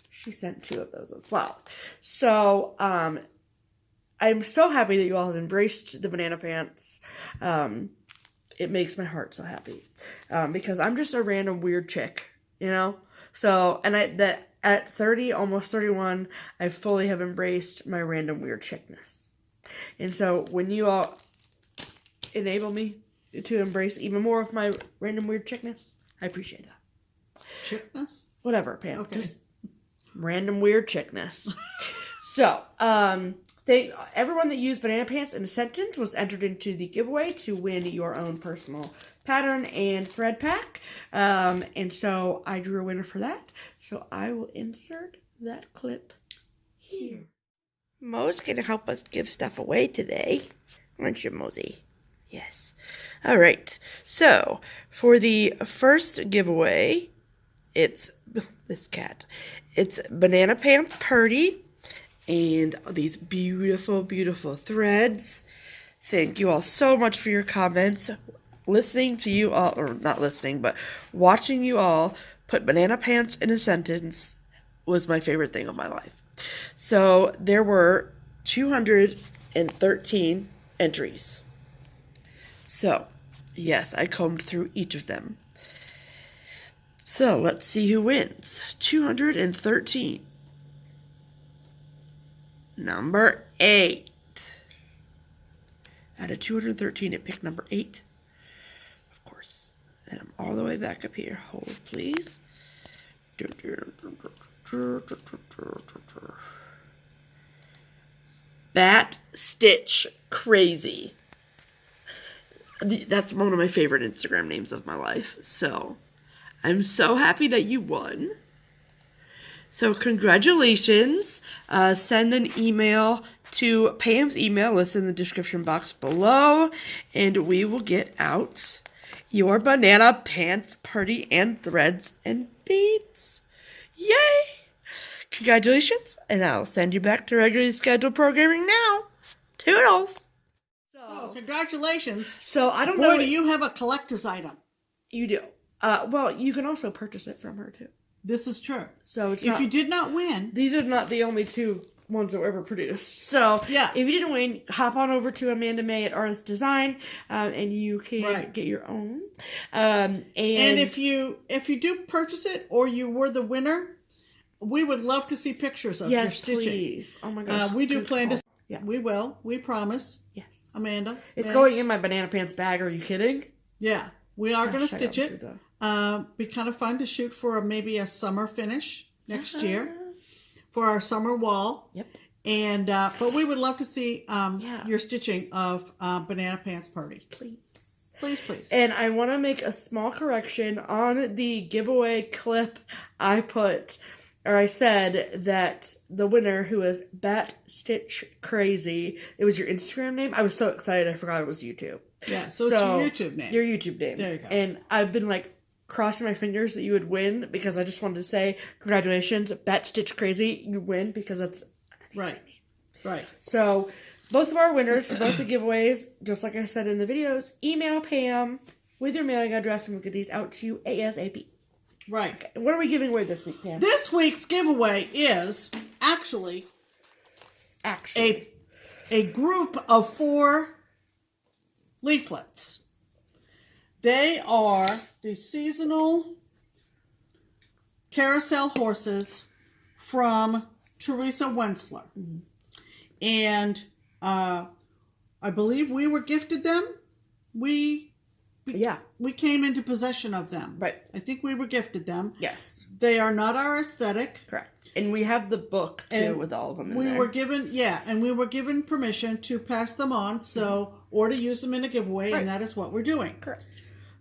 she sent 2 of those as well. So, I'm so happy that you all have embraced the Banana Pants. It makes my heart so happy. Because I'm just a random weird chick, you know? So, and at 30, almost 31, I fully have embraced my random weird chickness. And so, when you all enable me to embrace even more of my random weird chickness, I appreciate that. Chickness? Whatever, Pam. Okay. Just random weird chickness. So, thank everyone that used Banana Pants in a sentence was entered into the giveaway to win your own personal pattern and thread pack. And so I drew a winner for that. So I will insert that clip here. Mo's going to help us give stuff away today. Aren't you, Mosey? Yes. All right. So, for the first giveaway, it's this cat. It's Banana Pants Purdy and these beautiful, beautiful threads. Thank you all so much for your comments. Listening to you all, or not listening, but watching you all put banana pants in a sentence was my favorite thing of my life. So there were 213 entries. So, yes, I combed through each of them. So, let's see who wins. 213. Number 8. Out of 213, it picked number 8. Of course. And I'm all the way back up here. Hold, please. Batstitchcrazy. That's one of my favorite Instagram names of my life. So, I'm so happy that you won. So, congratulations. Send an email to Pam's email listed in the description box below, and we will get out your banana pants, Purdy, and threads and beads. Yay! Congratulations, and I'll send you back to regularly scheduled programming now. Toodles! So, congratulations. So, I don't know. Boy, do you have a collector's item. You do. Well, you can also purchase it from her, too. This is true. So, if you did not win. These are not the only 2 ones that were ever produced. So, yeah. If you didn't win, hop on over to Amanda May at Artist Design, and you can get your own. And if you do purchase it, or you were the winner, we would love to see pictures of your stitching. Please. Oh my gosh. We do plan to. Yeah. We will. We promise. Yes. Amanda. It's going in my banana pants bag. Are you kidding? Yeah. We are going to stitch it. Be kind of fun to shoot for maybe a summer finish next year for our summer wall. Yep. And but we would love to see your stitching of Banana Pants Purdy. Please. Please, please. And I want to make a small correction on the giveaway clip I put. Or I said that the winner, who is Batstitchcrazy, it was your Instagram name. I was so excited I forgot it was you too. Yeah, so it's your YouTube name. Your YouTube name. There you go. And I've been like crossing my fingers that you would win, because I just wanted to say congratulations, Batstitchcrazy, you win, because that's right. Right. So both of our winners for both the giveaways, just like I said in the videos, email Pam with your mailing address and we'll get these out to you ASAP. Right. Okay. What are we giving away this week, Pam? This week's giveaway is actually a group of 4 leaflets. They are the seasonal Carousel horses from Theresa Wentzler. Mm-hmm. And I believe we were gifted them. We came into possession of them. Right. I think we were gifted them. Yes. They are not our aesthetic. Correct. And we have the book, too, with all of them in there. We were given permission to pass them on, or to use them in a giveaway, and that is what we're doing. Correct.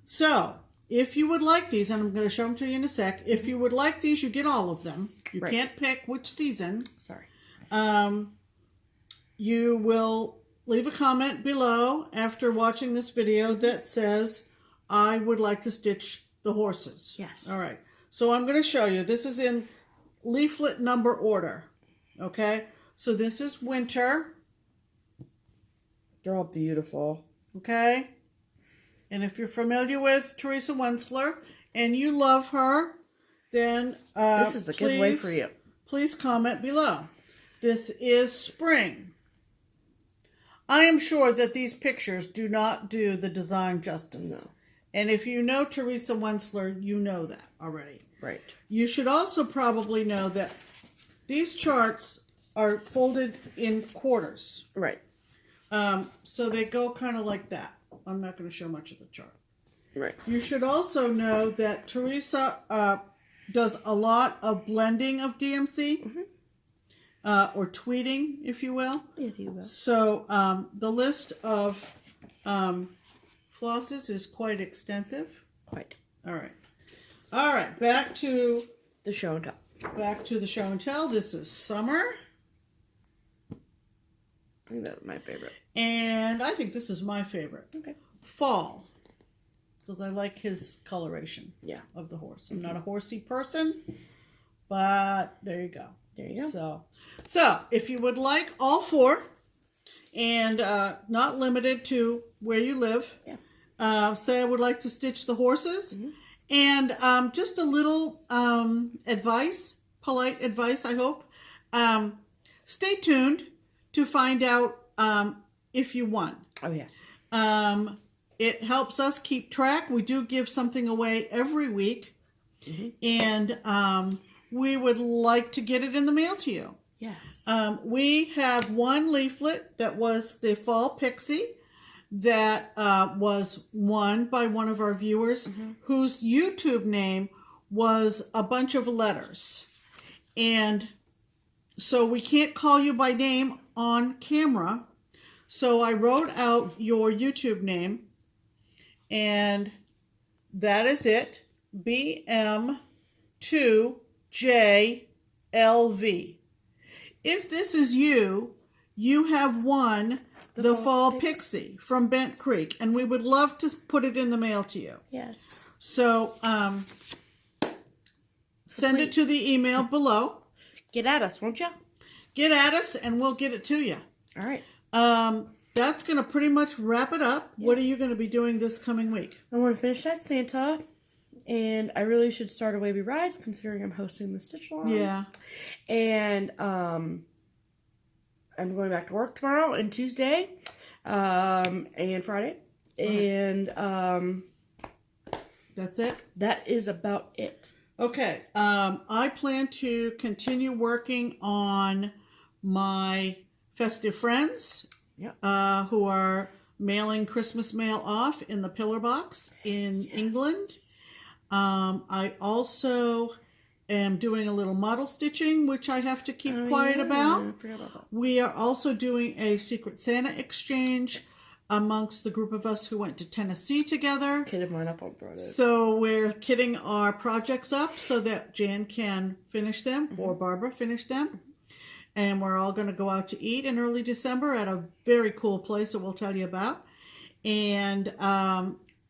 So, if you would like these, and I'm going to show them to you in a sec, if you would like these, you get all of them. You can't pick which season. Sorry. You will leave a comment below after watching this video that says, I would like to stitch the horses. Yes. All right. So I'm going to show you. This is in leaflet number order. Okay. So this is winter. They're all beautiful. Okay. And if you're familiar with Theresa Wentzler and you love her, then this is the giveaway for you. Please comment below. This is spring. I am sure that these pictures do not do the design justice. No. And if you know Theresa Wentzler, you know that already. Right. You should also probably know that these charts are folded in quarters. Right. So they go kind of like that. I'm not going to show much of the chart. Right. You should also know that Theresa does a lot of blending of DMC. Mm-hmm. Or tweeting, if you will. If you will. So the list of flosses is quite extensive. Quite. All right. All right. Back to the show and tell. Back to the show and tell. This is summer. I think that's my favorite. And I think this is my favorite. Okay. Fall. Because I like his coloration of the horse. I'm not a horsey person, but there you go. There you go. So if you would like all 4, and not limited to where you live, say I would like to stitch the horses, and just a little advice, polite advice, I hope. Stay tuned to find out if you won. Oh, yeah. It helps us keep track. We do give something away every week, and we would like to get it in the mail to you. Yes. We have one leaflet that was the Fall Pixie that was won by one of our viewers whose YouTube name was a bunch of letters. And so we can't call you by name on camera. So I wrote out your YouTube name, and that is it. BM2JLV. If this is you, you have won the Fall Pixie from Bent Creek, and we would love to put it in the mail to you. Yes. So send it to the email below. Get at us, won't you? Get at us, and we'll get it to you. All right. That's going to pretty much wrap it up. Yeah. What are you going to be doing this coming week? I want to finish that Santa, and I really should start a We Ride, considering I'm hosting the Stitch Along. Yeah. And I'm going back to work tomorrow and Tuesday, and Friday. And that's it? That is about it. Okay. I plan to continue working on my festive friends who are mailing Christmas mail off in the pillar box in England. I also am doing a little model stitching, which I have to keep quiet about. I forgot about that. We are also doing a Secret Santa exchange amongst the group of us who went to Tennessee together. Kitted mine up on Friday. So we're kitting our projects up so that Jan can finish them or Barbara finish them. And we're all going to go out to eat in early December at a very cool place that we'll tell you about. And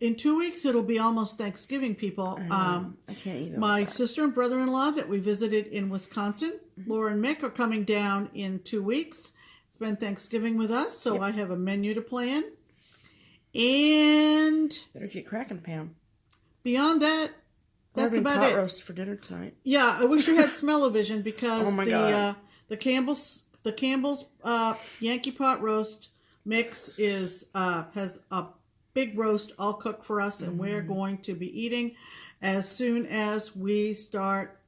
in 2 weeks, it'll be almost Thanksgiving, people. I can't eat my sister and brother-in-law that we visited in Wisconsin, Laura and Mick, are coming down in 2 weeks. Spend Thanksgiving with us, so I have a menu to plan. And better get cracking, Pam. Beyond that, that's about it. Roast for dinner tonight. Yeah, I wish you had smell-o-vision because God. The Campbell's Yankee pot roast mix is has a big roast all cooked for us, and we're going to be eating as soon as we start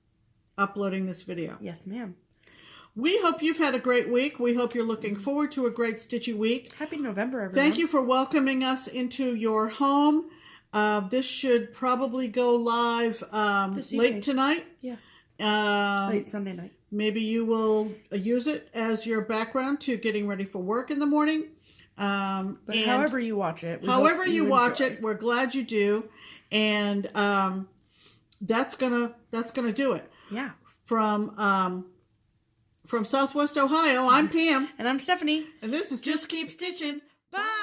uploading this video. Yes, ma'am. We hope you've had a great week. We hope you're looking forward to a great stitchy week. Happy November, everyone. Thank you for welcoming us into your home. This should probably go live late tonight. Yeah. Late Sunday night. Maybe you will use it as your background to getting ready for work in the morning. But however you watch it. However you watch it, we're glad you do. And that's gonna do it. Yeah. From Southwest Ohio, I'm Pam. And I'm Stephanie. And this is Just Keep Stitching. Bye!